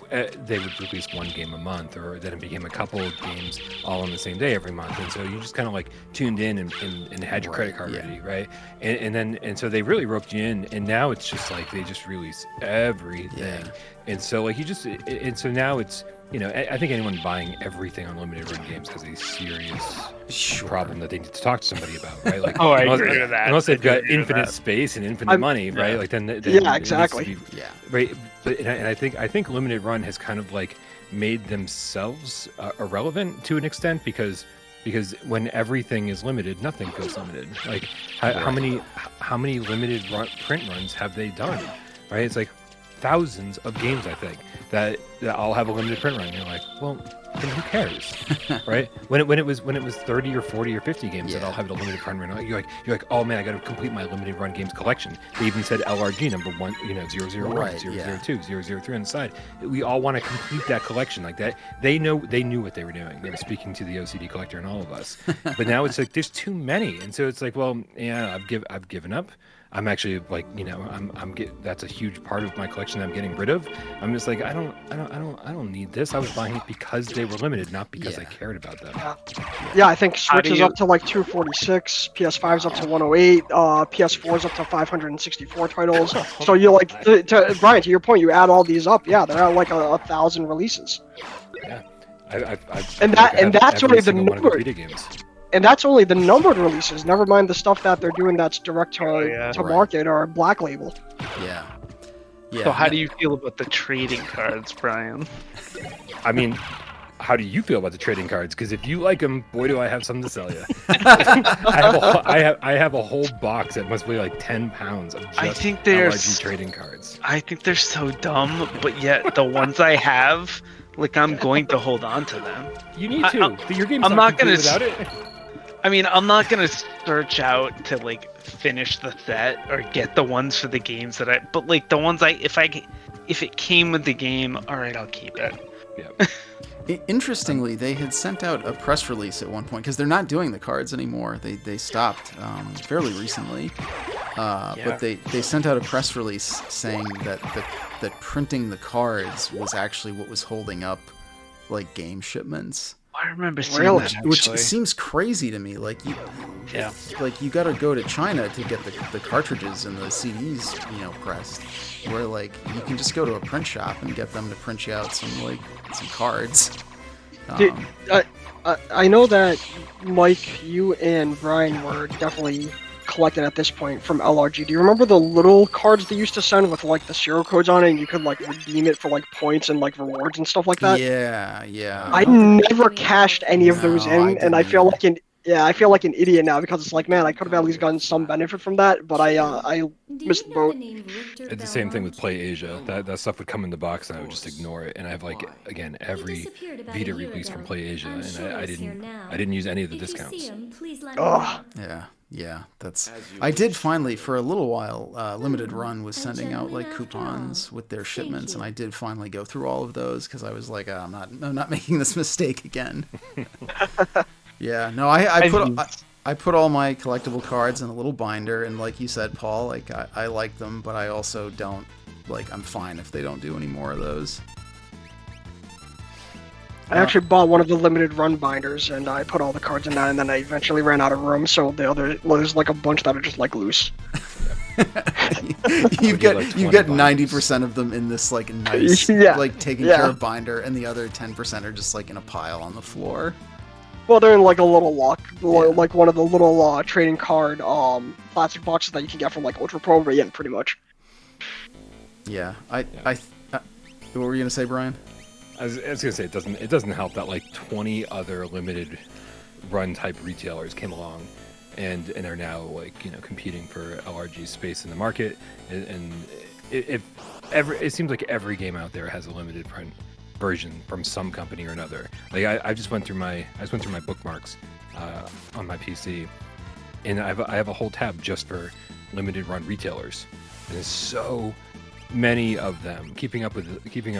they would release one game a month, or then it became a couple of games all on the same day every month. And so you just kind of like tuned in and had your credit card ready, right? And so they really roped you in. And now it's just like they just release everything. Yeah. And so like so now it's. I think anyone buying everything on limited run games has a serious problem that they need to talk to somebody about, right? Like, I agree with that. Unless they've got infinite space and infinite money, right? Like then exactly. Right, but and I think limited run has kind of like made themselves irrelevant to an extent because when everything is limited, nothing feels limited. Like how many limited print runs have they done? Right, it's like thousands of games, I think, that all have a limited print run. You're like, well, then who cares, right? When it was 30 or 40 or 50 games that all have a limited print run, you're like, oh man, I got to complete my limited run games collection. They even said LRG number 1, 001, 002, 003 on the side. We all want to complete that collection like that. They knew what they were doing. They were speaking to the OCD collector and all of us. But now it's like there's too many, and so it's like, well, yeah, I've given up. I'm actually like, that's a huge part of my collection that I'm getting rid of. I'm just like, I don't need this. I was buying it because they were limited, not because I cared about them. Yeah, I think Switch is up to like 246, PS5's up to 108, PS4's up to 564 titles. So you're like, Brian, to your point, you add all these up, they're at like 1,000 releases. Yeah. And that's only the numbered numbered. video games. And that's only the numbered releases. Never mind the stuff that they're doing that's direct to yeah. market or black label. Yeah. Yeah. So how do you feel about the trading cards, Brian? I mean, how do you feel about the trading cards? Because if you like them, boy, do I have something to sell you. I have a whole box that must weigh like 10 pounds of just I think they're LRG trading cards. I think they're so dumb, but yet the ones I have, like I'm going to hold on to them. You need to. Your game's I'm not gonna complete without it. I mean, I'm not gonna search out to like finish the set or get the ones for the games that but like the ones if it came with the game, all right, I'll keep it. Yeah. Interestingly, they had sent out a press release at one point because they're not doing the cards anymore. They stopped fairly recently, but they sent out a press release saying that printing the cards was actually what was holding up like game shipments. I remember seeing that, which actually. seems crazy to me. Like you got to go to China to get the cartridges and the CDs, pressed. Where like you can just go to a print shop and get them to print you out some cards. I know that Mike, you and Brian were definitely collecting at this point from LRG. Do you remember the little cards they used to send with like the serial codes on it, and you could like redeem it for like points and like rewards and stuff like that? Yeah. I never cashed any of those No, in, and I feel like an idiot now because it's like, man, I could have at least gotten some benefit from that, but I missed the boat. It's the same thing with Play Asia. That stuff would come in the box and I would just ignore it. And I have like again every Vita release from Play Asia, and I didn't use any of the discounts. Ugh. Yeah, I did finally, for a little while, Limited Run was sending out like coupons with their shipments, and I did finally go through all of those because I was like, I'm not making this mistake again. Yeah, no, I put all my collectible cards in a little binder, and like you said, Paul, like I like them, but I also don't I'm fine if they don't do any more of those. I actually bought one of the limited run binders, and I put all the cards in that, and then I eventually ran out of room, so there's like a bunch that are just like loose. you get 90% of them in this like nice like taken care of binder, and the other 10% are just like in a pile on the floor. Well, they're in like a little like one of the little trading card plastic boxes that you can get from like Ultra Pro, but yeah, pretty much. Yeah, what were you gonna say, Brian? I was gonna say it doesn't help that like 20 other limited run type retailers came along and are now like competing for LRG space in the market, and it seems like every game out there has a limited print version from some company or another. Like I just went through my bookmarks on my PC, and I have a whole tab just for limited run retailers. And there's so many of them. Keeping up with even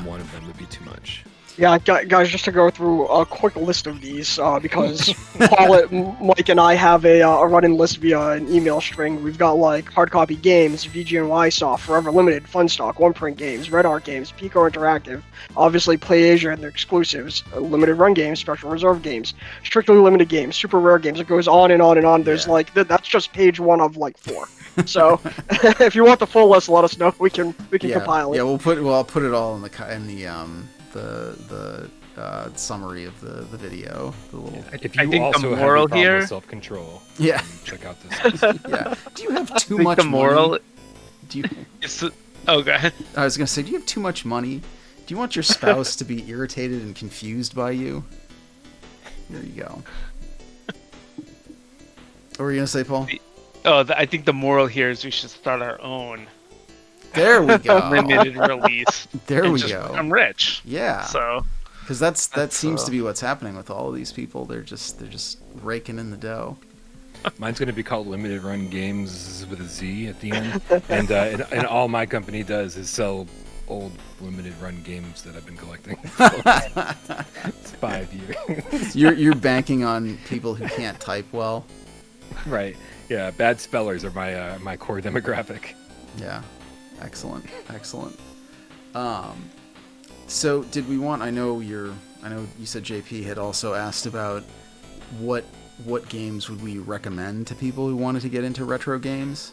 one of them would be too much. Yeah, guys, just to go through a quick list of these, because Paul, Mike, and I have a running list via an email string. We've got like hard copy games, VGNY Soft, Forever Limited, Funstock, One Print Games, Red Art Games, Pico Interactive, obviously Play Asia and their exclusives, limited run games, Special Reserve games, strictly limited games, super rare games. It goes on and on and on. There's like that's just page one of like 4. So if you want the full list, let us know. We can compile it. Yeah, I'll put it all in the summary of the video. The little. If you I think also the moral have a problem here. with self-control, Yeah. check out this. Yeah. Do you have too I think much the moral. money? Do you? Oh, go ahead. I was gonna say, do you have too much money? Do you want your spouse to be irritated and confused by you? There you go. What were you gonna say, Paul? Oh, I think the moral here is we should start our own There we go. limited release. There and we just go. become rich. Yeah. So. Because that seems to be what's happening with all of these people. They're just raking in the dough. Mine's going to be called Limited Run Games with a Z at the end, and all my company does is sell old limited run games that I've been collecting for 5 years. You're banking on people who can't type well. Right. Yeah. Bad spellers are my core demographic. Yeah. Excellent. So did we want? I know you said JP had also asked about what games would we recommend to people who wanted to get into retro games?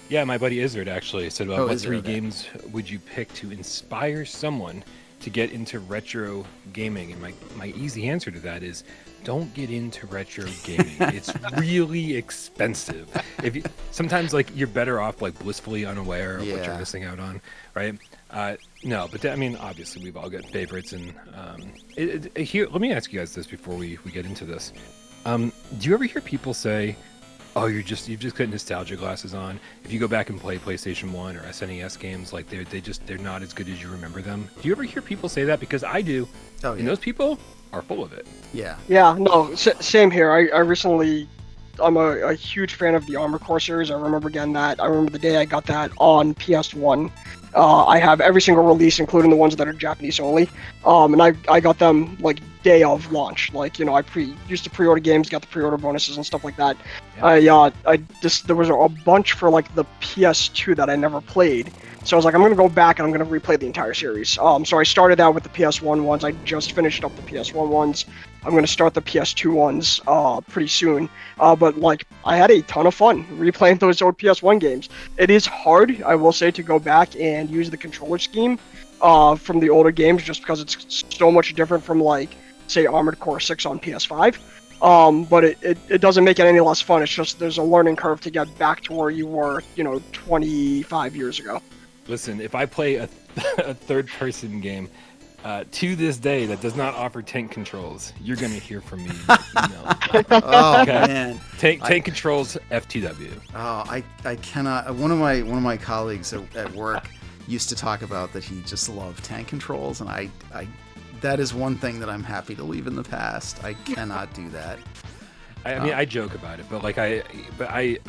Yeah, my buddy Izzard actually said, what Izzard, 3 okay. games would you pick to inspire someone to get into retro gaming? And my easy answer to that is don't get into retro gaming. It's really expensive. Sometimes like you're better off like blissfully unaware of what you're missing out on, right? No, but I mean, obviously we've all got favorites, and here, let me ask you guys this before we get into this. Do you ever hear people say, "Oh, you've just got nostalgia glasses on"? If you go back and play PlayStation 1 or SNES games, like they're not as good as you remember them. Do you ever hear people say that? Because I do. Oh, yeah. And those people are full of it. Yeah. Yeah. No. Same here. I recently. I'm a huge fan of the Armored Core series. I remember getting that. I remember the day I got that on PS1. I have every single release, including the ones that are Japanese only. And I got them like day of launch. Like, I used to pre-order games, got the pre-order bonuses and stuff like that. Yeah. There was a bunch for like the PS2 that I never played. So I was like, I'm gonna go back and I'm gonna replay the entire series. So I started out with the PS1 ones. I just finished up the PS1 ones. I'm gonna start the PS2 ones pretty soon. But like, I had a ton of fun replaying those old PS1 games. It is hard, I will say, to go back and use the controller scheme from the older games, just because it's so much different from like, say, Armored Core 6 on PS5. But it doesn't make it any less fun. It's just there's a learning curve to get back to where you were, 25 years ago. Listen, if I play a third-person game to this day that does not offer tank controls, you're gonna hear from me. Oh man, tank controls FTW. Oh, I cannot. One of my colleagues at work used to talk about that he just loved tank controls, and I that is one thing that I'm happy to leave in the past. I cannot do that. I mean, I joke about it, but like I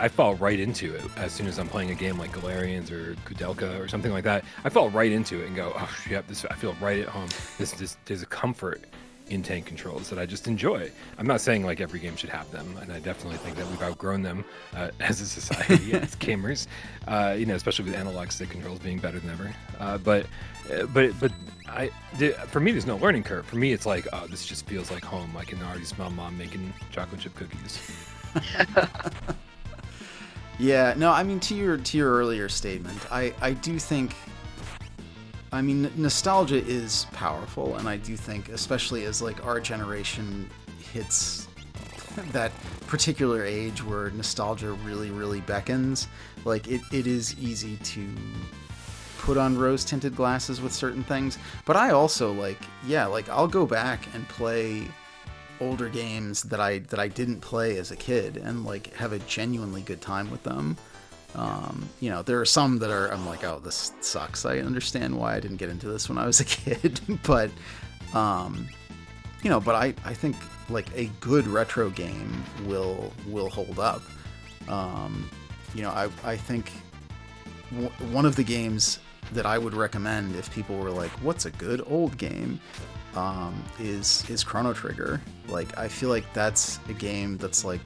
fall right into it as soon as I'm playing a game like Galarians or Kudelka or something like that. I fall right into it and go, oh, yep, I feel right at home. There's a comfort in tank controls that I just enjoy. I'm not saying like every game should have them, and I definitely think that we've outgrown them as a society, as gamers. Especially with analog stick controls being better than ever. But for me, there's no learning curve. For me, it's like, oh, this just feels like home. I can already smell Mom making chocolate chip cookies. Yeah, no, I mean, to your earlier statement, I do think, I mean, nostalgia is powerful, and I do think, especially as like our generation hits that particular age where nostalgia really, really beckons, like it is easy to put on rose-tinted glasses with certain things. But I also like I'll go back and play older games that I didn't play as a kid and like have a genuinely good time with them. There are some that I'm like, oh, this sucks. I understand why I didn't get into this when I was a kid, but I think like a good retro game will hold up. I think one of the games that I would recommend if people were like, what's a good old game, is Chrono Trigger. Like, I feel like that's a game that's like,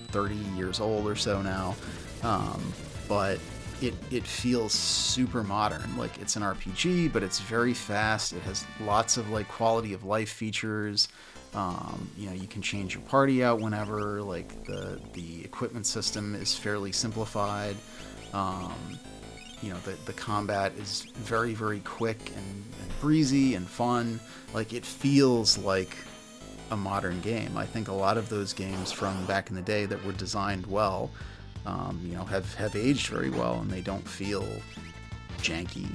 30 years old or so now, but it feels super modern. Like, it's an RPG, but it's very fast. It has lots of like quality of life features. You can change your party out whenever. Like, the equipment system is fairly simplified. The combat is very, very quick and breezy and fun. Like, it feels like a modern game. I think a lot of those games from back in the day that were designed well, have aged very well, and they don't feel janky.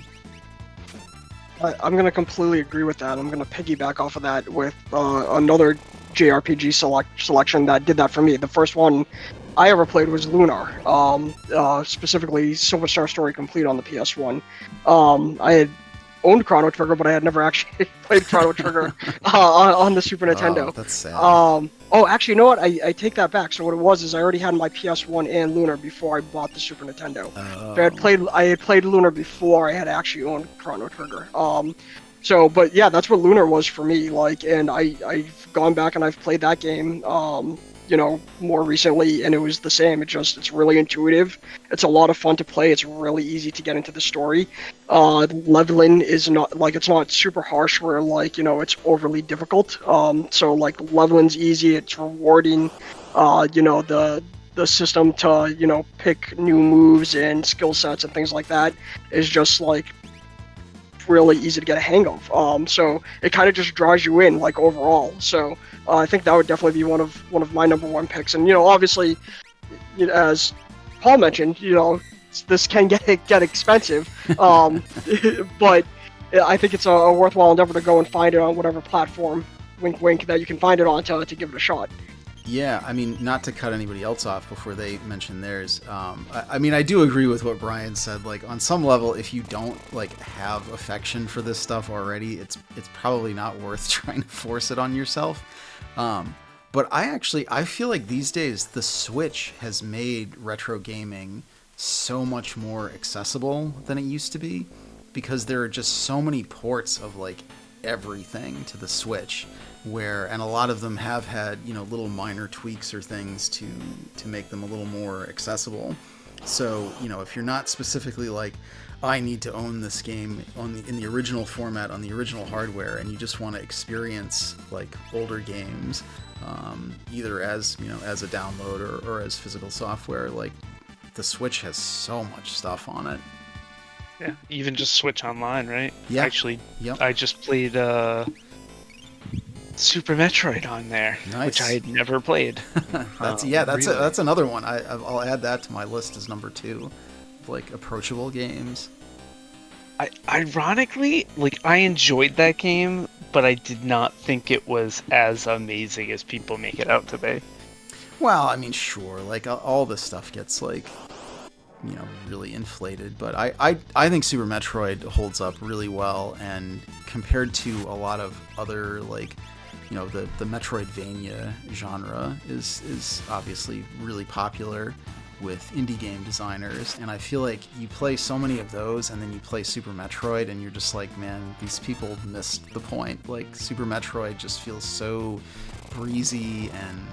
I'm going to completely agree with that. I'm going to piggyback off of that with another JRPG selection that did that for me. The first one I ever played was Lunar, specifically Silver Star Story Complete on the PS1. I had owned Chrono Trigger, but I had never actually played Chrono Trigger on the Super Nintendo. Oh, that's sad. Actually, you know what? I take that back. So what it was is I already had my PS1 and Lunar before I bought the Super Nintendo. Oh. So I had played Lunar before I had actually owned Chrono Trigger. But yeah, that's what Lunar was for me. Like, and I've gone back and I've played that game, more recently, and it was the same. It's really intuitive. It's a lot of fun to play. It's really easy to get into the story. Leveling is not, like, it's not super harsh where, like, it's overly difficult. So, like, leveling's easy. It's rewarding. The system to, pick new moves and skill sets and things like that is just, like, really easy to get a hang of. So it kind of just draws you in, like, overall. So I think that would definitely be one of my number one picks. And obviously, as Paul mentioned, this can get expensive, but I think it's a worthwhile endeavor to go and find it on whatever platform, wink wink, that you can find it on to give it a shot. Yeah, I mean, not to cut anybody else off before they mention theirs. I mean, I do agree with what Brian said. Like, on some level, if you don't have affection for this stuff already, it's probably not worth trying to force it on yourself. But I feel like these days the Switch has made retro gaming so much more accessible than it used to be, because there are just so many ports of everything to the Switch, and a lot of them have had little minor tweaks or things to make them a little more accessible. So if you're not specifically I need to own this game in the original format on the original hardware, and you just want to experience older games, either as as a download or as physical software, the Switch has so much stuff on it. Yeah, even just Switch Online, right? Yeah. Actually, Yep. I just played Super Metroid on there, Nice. which I had never played. That's Really? that's another one. I'll add that to my list as number 2, approachable games. Ironically, I enjoyed that game, but I did not think it was as amazing as people make it out to be. Well, I mean, sure, all this stuff gets really inflated, but I think Super Metroid holds up really well, and compared to a lot of other the Metroidvania genre is obviously really popular with indie game designers, and I feel like you play so many of those and then you play Super Metroid and you're just man, these people missed the point. Super Metroid just feels so breezy and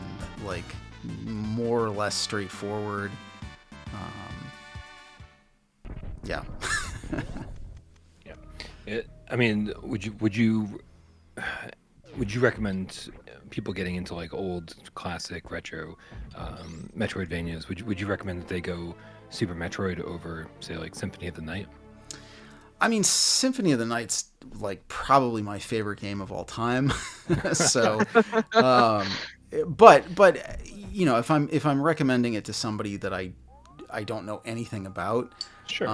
more or less straightforward. Yeah. Yeah. I mean, would you recommend people getting into old classic retro Metroidvanias? Would you recommend that they go Super Metroid over, say, Symphony of the Night? I mean, Symphony of the Night's probably my favorite game of all time. So, but if I'm recommending it to somebody that I don't know anything about, Sure.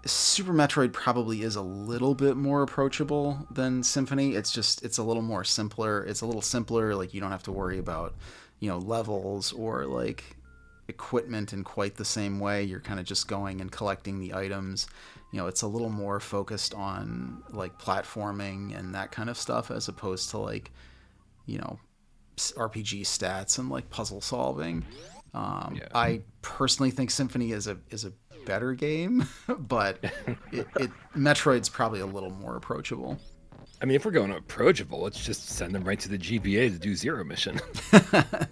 Super Metroid probably is a little bit more approachable than Symphony. It's a little more simpler. It's a little simpler. You don't have to worry about, levels or equipment in quite the same way. You're kind of just going and collecting the items. It's a little more focused on platforming and that kind of stuff, as opposed to RPG stats and puzzle solving. Yeah. I personally think Symphony is a better game, but Metroid's probably a little more approachable. I mean, if we're going approachable, let's just send them right to the GBA to do Zero Mission.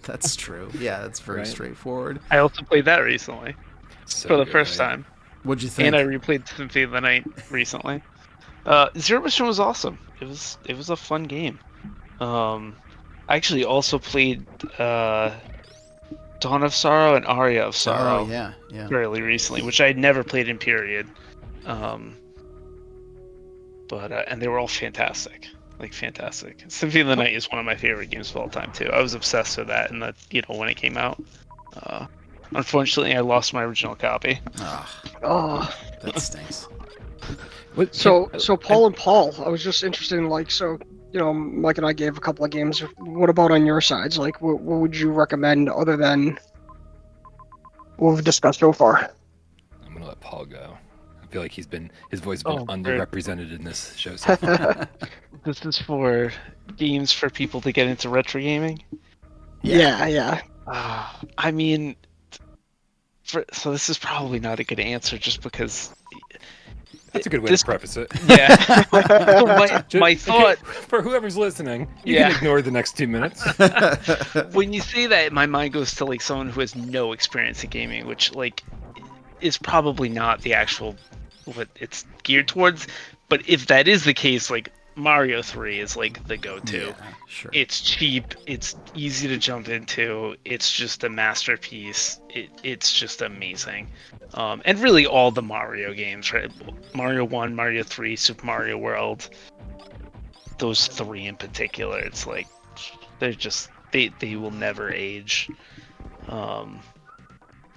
That's true. Yeah, that's very straightforward. I also played that recently So for the good, first right? time, What'd you think? and I replayed Symphony of the Night recently. Zero Mission was awesome. It was a fun game. I actually also played Dawn of Sorrow and Aria of Sorrow. Oh, yeah. Fairly recently, which I had never played in period. But and they were all fantastic, fantastic. Symphony of the Night is one of my favorite games of all time too. I was obsessed with that, and that when it came out. Unfortunately, I lost my original copy. Oh. That stinks. So Paul and Paul, I was just interested in Mike and I gave a couple of games. What about on your sides? What would you recommend other than what we've discussed so far? I'm gonna let Paul go. I feel like his voice has been underrepresented in this show. So This is for games for people to get into retro gaming. Yeah. I mean, so this is probably not a good answer, just because. that's a good way to preface it. Yeah. my thought for whoever's listening, you can ignore the next 2 minutes. when you say that, my mind goes to someone who has no experience in gaming, which is probably not the actual what it's geared towards. But if that is the case, Mario 3 is like the go-to. Yeah, sure. It's cheap. It's easy to jump into. It's just a masterpiece. It's just amazing. And really all the Mario games, right? Mario 1, Mario 3, Super Mario World. Those three in particular, it's like they're just they will never age. And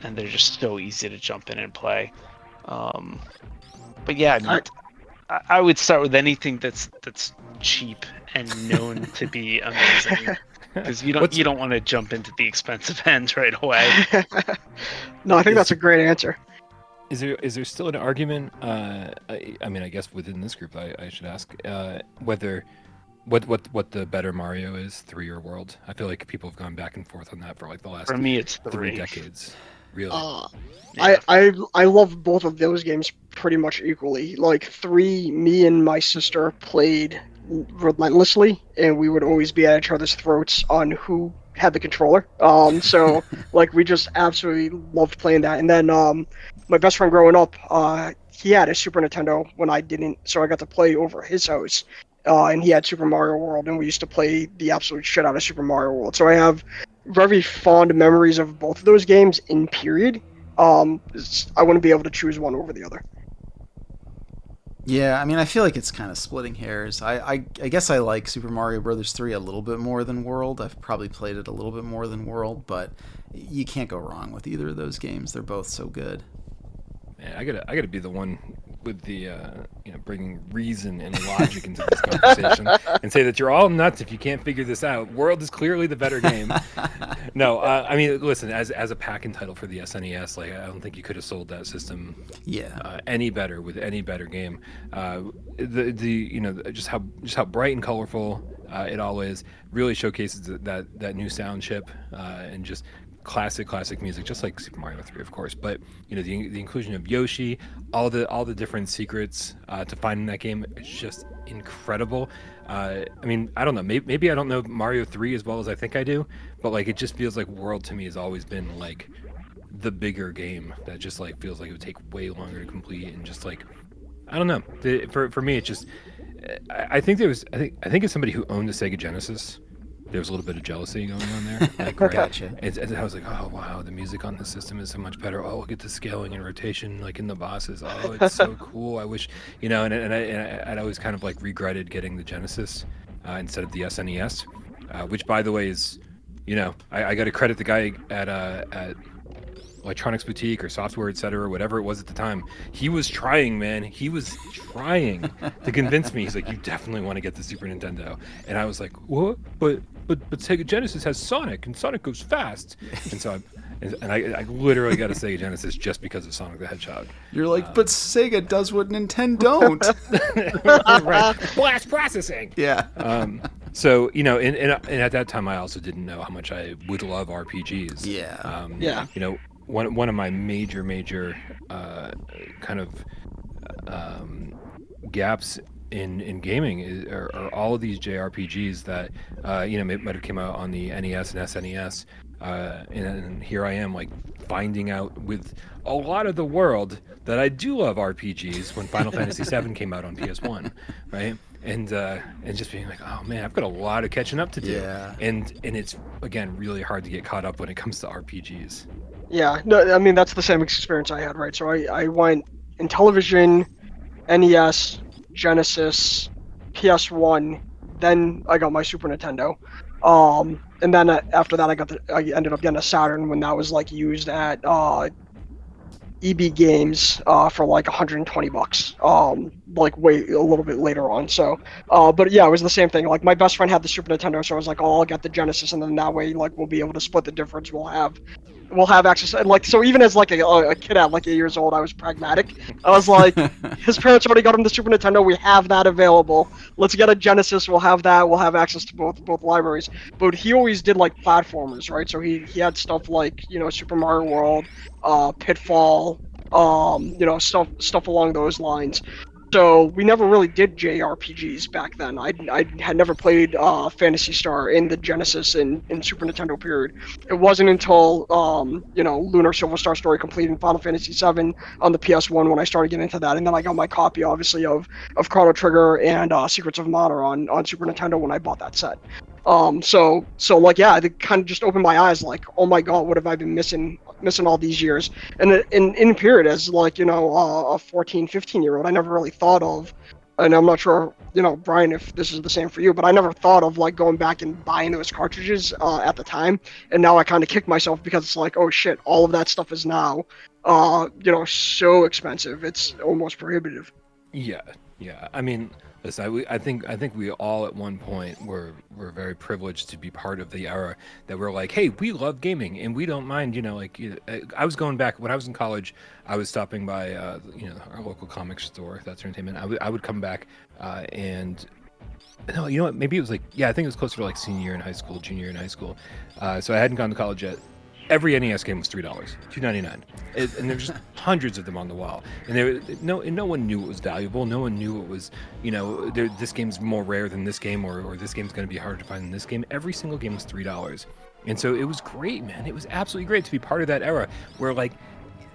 they're just so easy to jump in and play. But yeah, I mean, I would start with anything that's cheap and known to be amazing, because you don't want to jump into the expensive end right away. No, I think that's a great answer. Is there still an argument? I mean, I guess within this group, I should ask whether what the better Mario is, 3 or World. I feel like people have gone back and forth on that for like the last For me, it's 3 decades. Really. Yeah. I love both of those games pretty much equally. Like 3, me and my sister played relentlessly, and we would always be at each other's throats on who had the controller. So like we just absolutely loved playing that. And then my best friend growing up, he had a Super Nintendo when I didn't, so I got to play over his house. And he had Super Mario World, and we used to play the absolute shit out of Super Mario World. So I have very fond memories of both of those games in period. I wouldn't be able to choose one over the other. Yeah, I mean, I feel like it's kind of splitting hairs. I guess I like Super Mario Brothers 3 a little bit more than World. I've probably played it a little bit more than World, but you can't go wrong with either of those games. They're both so good. Man, I gotta be the one with the bringing reason and logic into this conversation and say that you're all nuts if you can't figure this out. World is clearly the better game. No, I mean, listen, as a pack-in title for the SNES, like I don't think you could have sold that system any better with any better game. Just how bright and colorful it all is really showcases that new sound chip and just classic music, just like Super Mario 3, of course. But the inclusion of Yoshi, all the different secrets to find in that game, it's just incredible. I mean, I don't know, maybe I don't know Mario 3 as well as I think I do, but like it just feels like World to me has always been like the bigger game that just like feels like it would take way longer to complete, and just like I don't know. For me, it just I think as somebody who owned the Sega Genesis, there was a little bit of jealousy going on there. Like, right? Gotcha. And I was like, oh wow, the music on the system is so much better. Oh, look at the scaling and rotation, like in the bosses. Oh, it's so cool. I wish, and I'd always kind of like regretted getting the Genesis instead of the SNES, which by the way is, I got to credit the guy at Electronics Boutique or Software Etc. or whatever it was at the time. He was trying, man. He was trying to convince me. He's like, you definitely want to get the Super Nintendo. And I was like, what? But Sega Genesis has Sonic, and Sonic goes fast. And so I literally got a Sega Genesis just because of Sonic the Hedgehog. You're like, but Sega does what Nintendo don't. Right. Blast processing. Yeah. So, and at that time I also didn't know how much I would love RPGs. Yeah. Yeah. One of my major kind of gaps in gaming are all of these JRPGs that might have come out on the NES and SNES, and here I am like finding out with a lot of the world that I do love RPGs when Final Fantasy VII came out on PS1, right? And just being like, oh man, I've got a lot of catching up to do. Yeah. And it's again really hard to get caught up when it comes to RPGs. Yeah, no, I mean, that's the same experience I had, right? So I went in television, NES, Genesis, PS1, then I got my Super Nintendo. And then after that, I ended up getting a Saturn when that was like used at EB Games for like $120, like way a little bit later on. So, but yeah, it was the same thing. Like my best friend had the Super Nintendo, so I was like, oh, I'll get the Genesis, and then that way, like we'll be able to split the difference. We'll have access. And like, so even as like a kid at like 8 years old, I was pragmatic. I was like, his parents already got him the Super Nintendo. We have that available. Let's get a Genesis. We'll have that. We'll have access to both libraries. But he always did like platformers, right? So he had stuff like Super Mario World, Pitfall, stuff along those lines. So we never really did JRPGs back then. I had never played Phantasy Star in the Genesis and Super Nintendo period. It wasn't until Lunar Silver Star Story Complete and Final Fantasy VII on the PS1 when I started getting into that, and then I got my copy, obviously, of Chrono Trigger and Secrets of Mana on Super Nintendo when I bought that set. So like, yeah, it kind of just opened my eyes, like, oh my god, what have I been missing all these years? And in period, as like, a 14, 15-year-old, I never really thought of, and I'm not sure, Brian, if this is the same for you, but I never thought of like going back and buying those cartridges at the time. And now I kind of kick myself because it's like, oh shit, all of that stuff is now so expensive, it's almost prohibitive. Yeah. I mean, listen, I think we all at one point were very privileged to be part of the era that we're like, hey, we love gaming and we don't mind, I was going back when I was in college. I was stopping by, our local comic store, That's Entertainment. I would come back and no, you know what? Maybe it was like, yeah, I think it was closer to like senior year in high school, junior year in high school. So I hadn't gone to college yet. Every NES game was $3, $2.99, and there's just hundreds of them on the wall. And no one knew it was valuable. No one knew it was, this game's more rare than this game, or this game's going to be harder to find than this game. Every single game was $3, and so it was great, man. It was absolutely great to be part of that era where like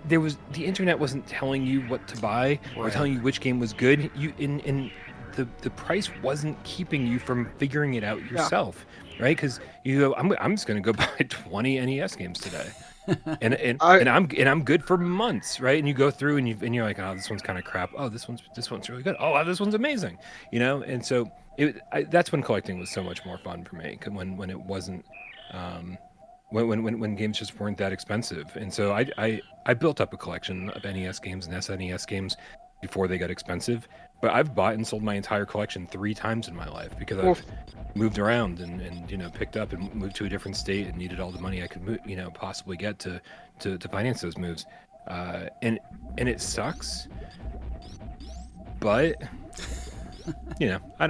the internet wasn't telling you what to buy or telling you which game was good. The price wasn't keeping you from figuring it out yourself. Yeah. Right, because I'm just gonna go buy 20 NES games today, and I'm good for months, right? And you go through and you're like, oh, this one's kind of crap. Oh, this one's really good. Oh, this one's amazing, And so that's when collecting was so much more fun for me, when it wasn't, when games just weren't that expensive. And so I built up a collection of NES games and SNES games before they got expensive. But I've bought and sold my entire collection 3 times in my life because I've moved around and picked up and moved to a different state and needed all the money I could possibly get to finance those moves. And it sucks, but I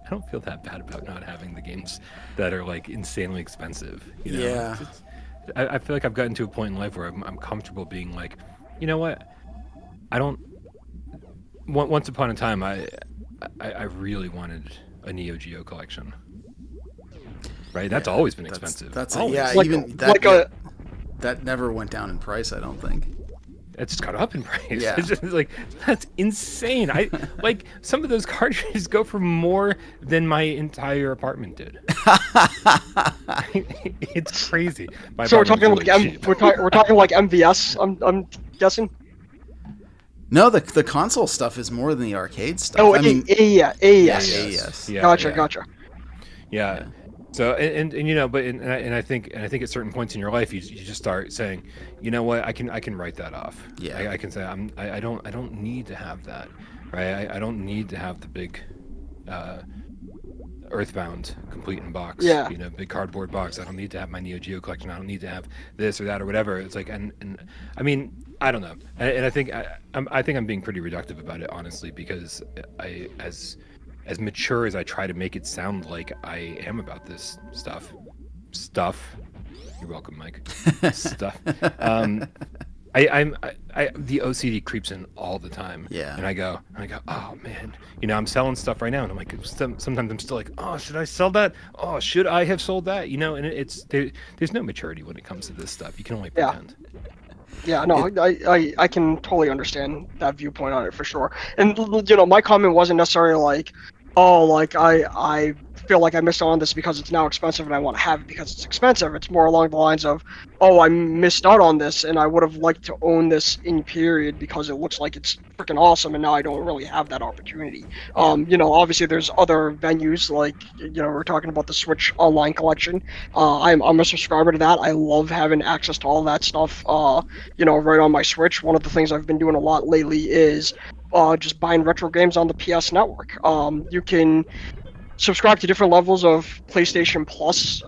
don't feel that bad about not having the games that are like insanely expensive. Yeah. I feel like I've gotten to a point in life where I'm comfortable being like, you know what, I don't. Once upon a time, I really wanted a Neo Geo collection. Right, that's always been expensive. That's always. That never went down in price. I don't think. It just got up in price. Yeah. It's just like, that's insane. I like some of those cartridges go for more than my entire apartment did. It's crazy. So we're talking like we're talking like MVS. I'm guessing. No, the console stuff is more than the arcade stuff. Oh, AES. Yeah, Gotcha. Yeah. So and I think at certain points in your life you just start saying, you know what, I can write that off. Yeah. I can say I don't need to have that, right? I don't need to have the big Earthbound complete in box. Yeah. Big cardboard box. I don't need to have my Neo Geo collection. I don't need to have this or that or whatever. It's like and I mean, I don't know. And I think I'm being pretty reductive about it, honestly, because as mature as I try to make it sound like I am about this stuff. You're welcome, Mike. Stuff. The OCD creeps in all the time. Yeah. And I go, oh man, I'm selling stuff right now, and I'm like, sometimes I'm still like, oh, should I sell that? Oh, should I have sold that? And it's there's no maturity when it comes to this stuff. You can only pretend. Yeah, no, I can totally understand that viewpoint on it for sure. And my comment wasn't necessarily like, oh, like I feel like I missed out on this because it's now expensive and I want to have it because it's expensive. It's more along the lines of, oh, I missed out on this and I would have liked to own this in period because it looks like it's freaking awesome and now I don't really have that opportunity. Obviously there's other venues like, we're talking about the Switch Online collection. I'm a subscriber to that. I love having access to all that stuff, right on my Switch. One of the things I've been doing a lot lately is just buying retro games on the PS Network. You can subscribe to different levels of PlayStation Plus.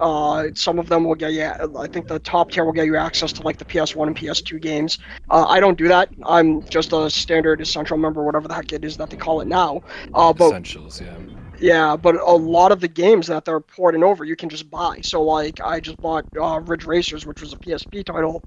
Some of them will get you, I think the top tier will get you access to like the PS1 and PS2 games. I don't do that. I'm just a standard essential member, whatever the heck it is that they call it now. Essentials, yeah. Yeah, but a lot of the games that they're porting over, you can just buy. So like, I just bought Ridge Racers, which was a PSP title,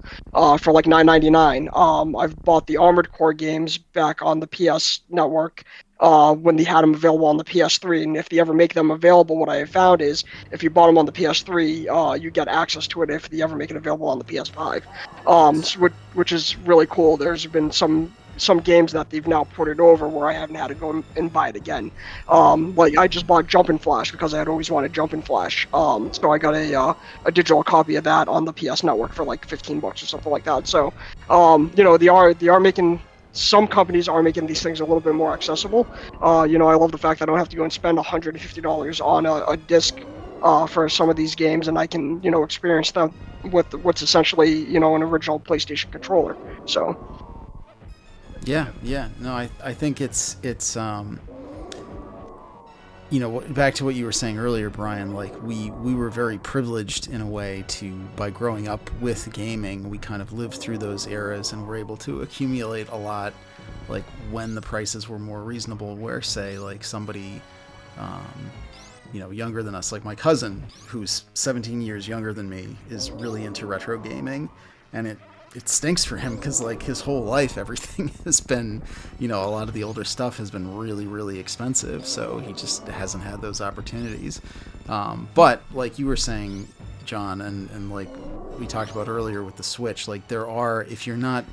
for like 9.99. I've bought the Armored Core games back on the PS Network, when they had them available on the PS3. And if they ever make them available, what I have found is if you bought them on the PS3, you get access to it if they ever make it available on the PS5, which is really cool. There's been some games that they've now ported over where I haven't had to go and buy it again. Like I just bought Jumpin' Flash because I had always wanted Jumpin' Flash. So I got a digital copy of that on the PS Network for like $15 or something like that. So, they are making. Some companies are making these things a little bit more accessible. I love the fact that I don't have to go and spend $150 on a disc for some of these games, and I can, experience them with what's essentially, an original PlayStation controller. So. Yeah. No, I think it's back to what you were saying earlier, Brian, like we were very privileged in a way by growing up with gaming, we kind of lived through those eras and were able to accumulate a lot, like when the prices were more reasonable, where say like somebody, younger than us, like my cousin, who's 17 years younger than me, is really into retro gaming, and it stinks for him because like his whole life everything has been, a lot of the older stuff has been really, really expensive, so he just hasn't had those opportunities. But like you were saying, John, and like we talked about earlier with the Switch, like if you're not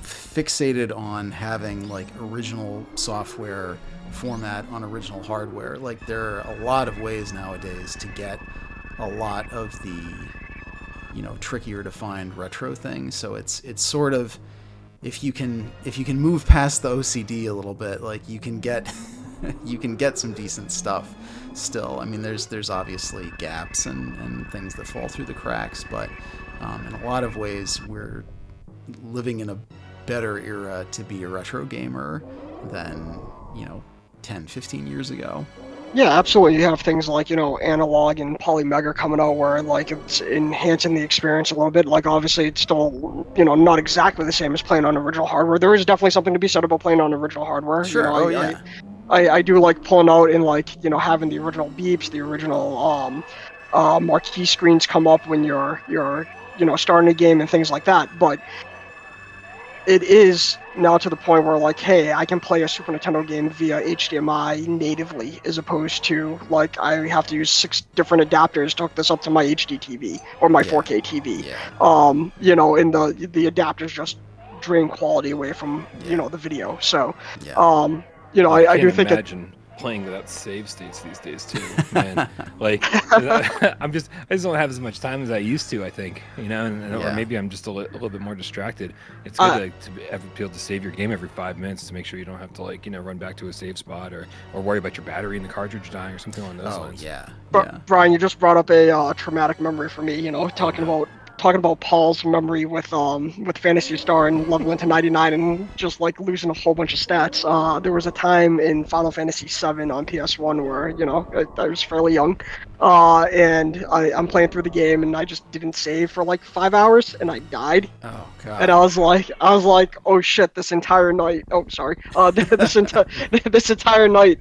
fixated on having like original software format on original hardware, like there are a lot of ways nowadays to get a lot of the trickier to find retro things. So it's sort of, if you can move past the OCD a little bit, like you can get some decent stuff still. I mean, there's obviously gaps and things that fall through the cracks, but in a lot of ways we're living in a better era to be a retro gamer than 10-15 years ago. Yeah, absolutely. You have things like, Analog and Polymega coming out where, like, it's enhancing the experience a little bit. Like, obviously, it's still, not exactly the same as playing on original hardware. There is definitely something to be said about playing on original hardware. Sure. Yeah. I do like pulling out and, like, having the original beeps, the original marquee screens come up when you're starting a game and things like that. But it is now to the point where, like, hey, I can play a Super Nintendo game via HDMI natively, as opposed to, like, I have to use 6 different adapters to hook this up to my HD TV or my 4K TV. Yeah. And the adapters just drain quality away from, the video. So, I do think imagine playing without save states these days too, man. Like, I just don't have as much time as I used to, I think, or maybe I'm just a little bit more distracted. It's good to be able to save your game every 5 minutes to make sure you don't have to, like, run back to a save spot or worry about your battery in the cartridge dying or something along those lines. Brian, you just brought up a traumatic memory for me, talking about Paul's memory with Phantasy Star and leveling into 99 and just like losing a whole bunch of stats. There was a time in Final Fantasy VII on PS1 where I was fairly young, and I'm playing through the game and I just didn't save for like 5 hours and I died. Oh god. And I was like, oh shit! This entire night. Oh, sorry. This entire night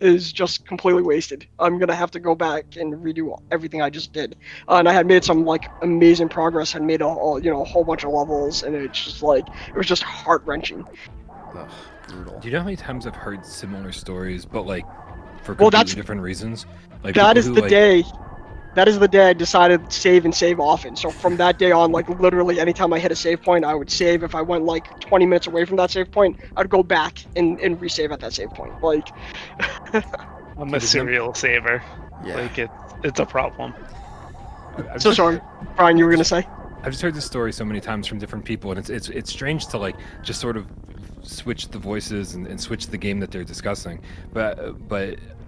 is just completely wasted. I'm gonna have to go back and redo everything I just did. And I had made some like amazing progress. Had made a whole bunch of levels, and it was just heart wrenching. Brutal. Do you know how many times I've heard similar stories, but like for completely different reasons? Like that is the day. That is the day I decided to save and save often. So from that day on, like literally anytime I hit a save point, I would save. If I went like 20 minutes away from that save point, I'd go back and resave at that save point. Like, I'm a serial saver. Yeah. Like it's a problem. So sorry, Brian, you were gonna say? I've just heard this story so many times from different people, and it's strange to like just sort of switch the voices and switch the game that they're discussing. But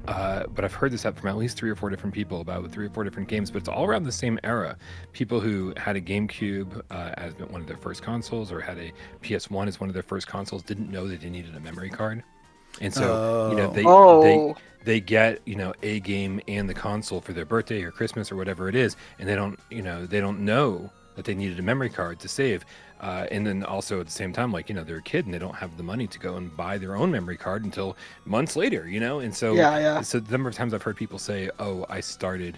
I've heard this from at least 3 or 4 different people about 3 or 4 different games, but it's all around the same era. People who had a GameCube as one of their first consoles, or had a PS1 as one of their first consoles, didn't know that they needed a memory card, and so they get a game and the console for their birthday or Christmas or whatever it is, and they don't know that they needed a memory card to save. And then also at the same time, like, they're a kid and they don't have the money to go and buy their own memory card until months later, and so Yeah. so the number of times I've heard people say, oh, I started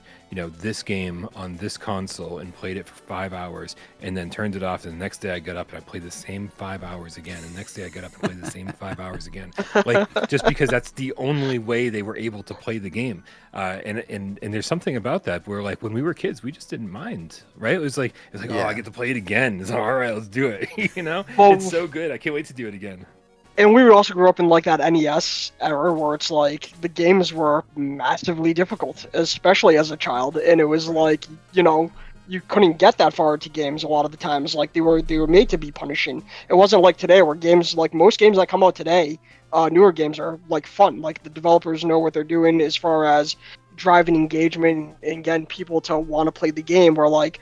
this game on this console and played it for 5 hours and then turned it off, and the next day I got up and I played the same 5 hours again, and the next day I got up and played the same 5 hours again, like, just because that's the only way they were able to play the game. And there's something about that where, like, when we were kids, we just didn't mind, right? It was like Yeah. oh, I get to play it again. It's like, all right, let's do it. Well, It's so good. I can't wait to do it again. And we also grew up in like that NES era where it's like the games were massively difficult, especially as a child, and it was like, you couldn't get that far into games a lot of the times. Like they were made to be punishing. It wasn't like today where games, like most games that come out today, newer games are like fun. Like the developers know what they're doing as far as driving engagement and getting people to want to play the game. Where like,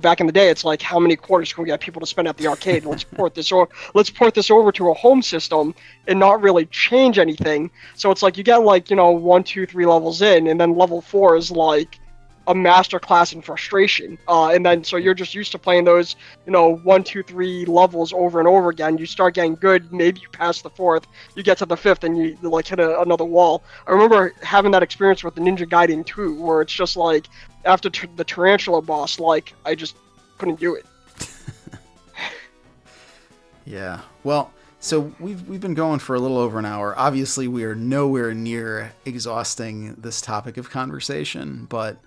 back in the day, it's like, how many quarters can we get people to spend at the arcade? Let's port this over to a home system and not really change anything. So it's like you get like 1, 2, 3 levels in, and then level 4 is like a master class in frustration. And then so you're just used to playing those 1, 2, 3 levels over and over again. You start getting good. Maybe you pass the 4th. You get to the 5th, and you like hit another wall. I remember having that experience with the Ninja Gaiden 2, where it's just like, after the tarantula boss, like, I just couldn't do it. Yeah. Well, so we've been going for a little over an hour. Obviously, we are nowhere near exhausting this topic of conversation, but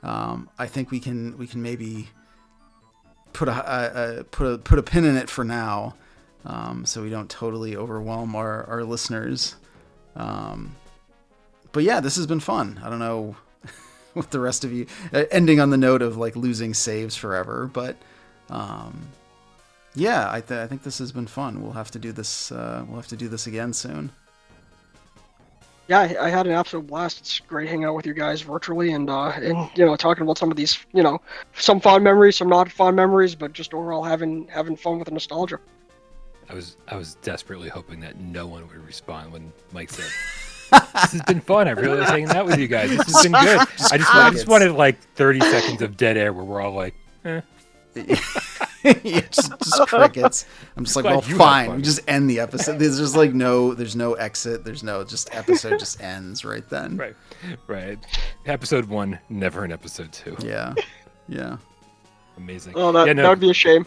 I think we can maybe put a pin in it for now, so we don't totally overwhelm our listeners. But yeah, this has been fun. I don't know with the rest of you, ending on the note of like losing saves forever, but yeah, I think this has been fun. We'll have to do this again soon. Yeah, I had an absolute blast. It's great hanging out with you guys virtually and talking about some of these, some fond memories, some not fond memories, but just overall having fun with the nostalgia. I was desperately hoping that no one would respond when Mike said, this has been fun. I really like hanging out with you guys. This has been good. I just wanted like 30 seconds of dead air where we're all like, eh. Yeah, just crickets. I'm just like, well, fine. We just end the episode. There's just like there's no exit. There's no episode just ends right then. Right. Episode 1, never an episode 2. Yeah. Amazing. Oh, that would be a shame.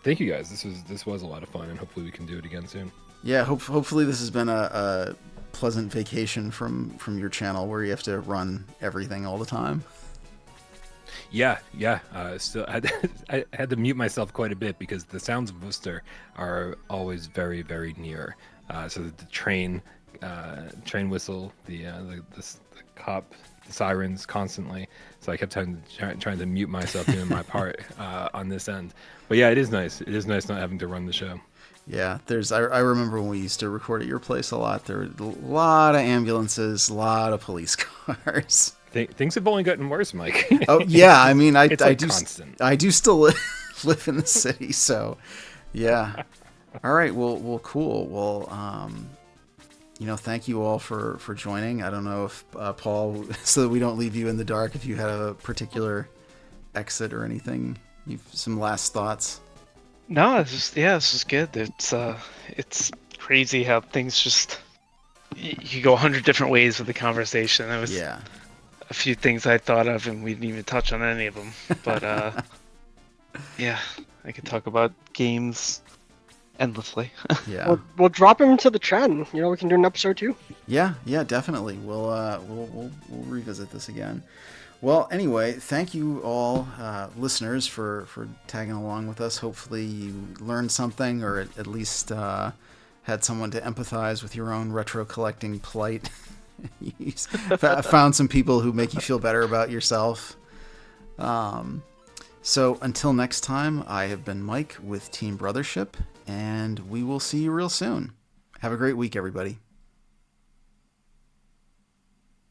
Thank you guys. This was a lot of fun, and hopefully we can do it again soon. Yeah. Hopefully this has been a pleasant vacation from your channel where you have to run everything all the time. Yeah. Still, I had to mute myself quite a bit because the sounds of Worcester are always very, very near. So the train whistle, the cop sirens constantly. So I kept trying to mute myself doing my part on this end. But yeah, it is nice. It is nice not having to run the show. Yeah, I remember when we used to record at your place a lot. There were a lot of ambulances, a lot of police cars. Things have only gotten worse, Mike. Oh yeah, I mean, I do still live in the city, so yeah. All right, well, cool. Well, thank you all for joining. I don't know if Paul, so that we don't leave you in the dark, if you had a particular exit or anything. You've some last thoughts. No, this is good. It's crazy how things just you go 100 different ways with the conversation. There was a few things I thought of, and we didn't even touch on any of them. But yeah, I could talk about games endlessly. Yeah, we'll drop him into the chat. And, we can do an episode 2. Yeah, definitely. We'll revisit this again. Well, anyway, thank you all, listeners, for tagging along with us. Hopefully you learned something, or at least had someone to empathize with your own retro collecting plight. You found some people who make you feel better about yourself. So until next time, I have been Mike with Team Brothership, and we will see you real soon. Have a great week, everybody.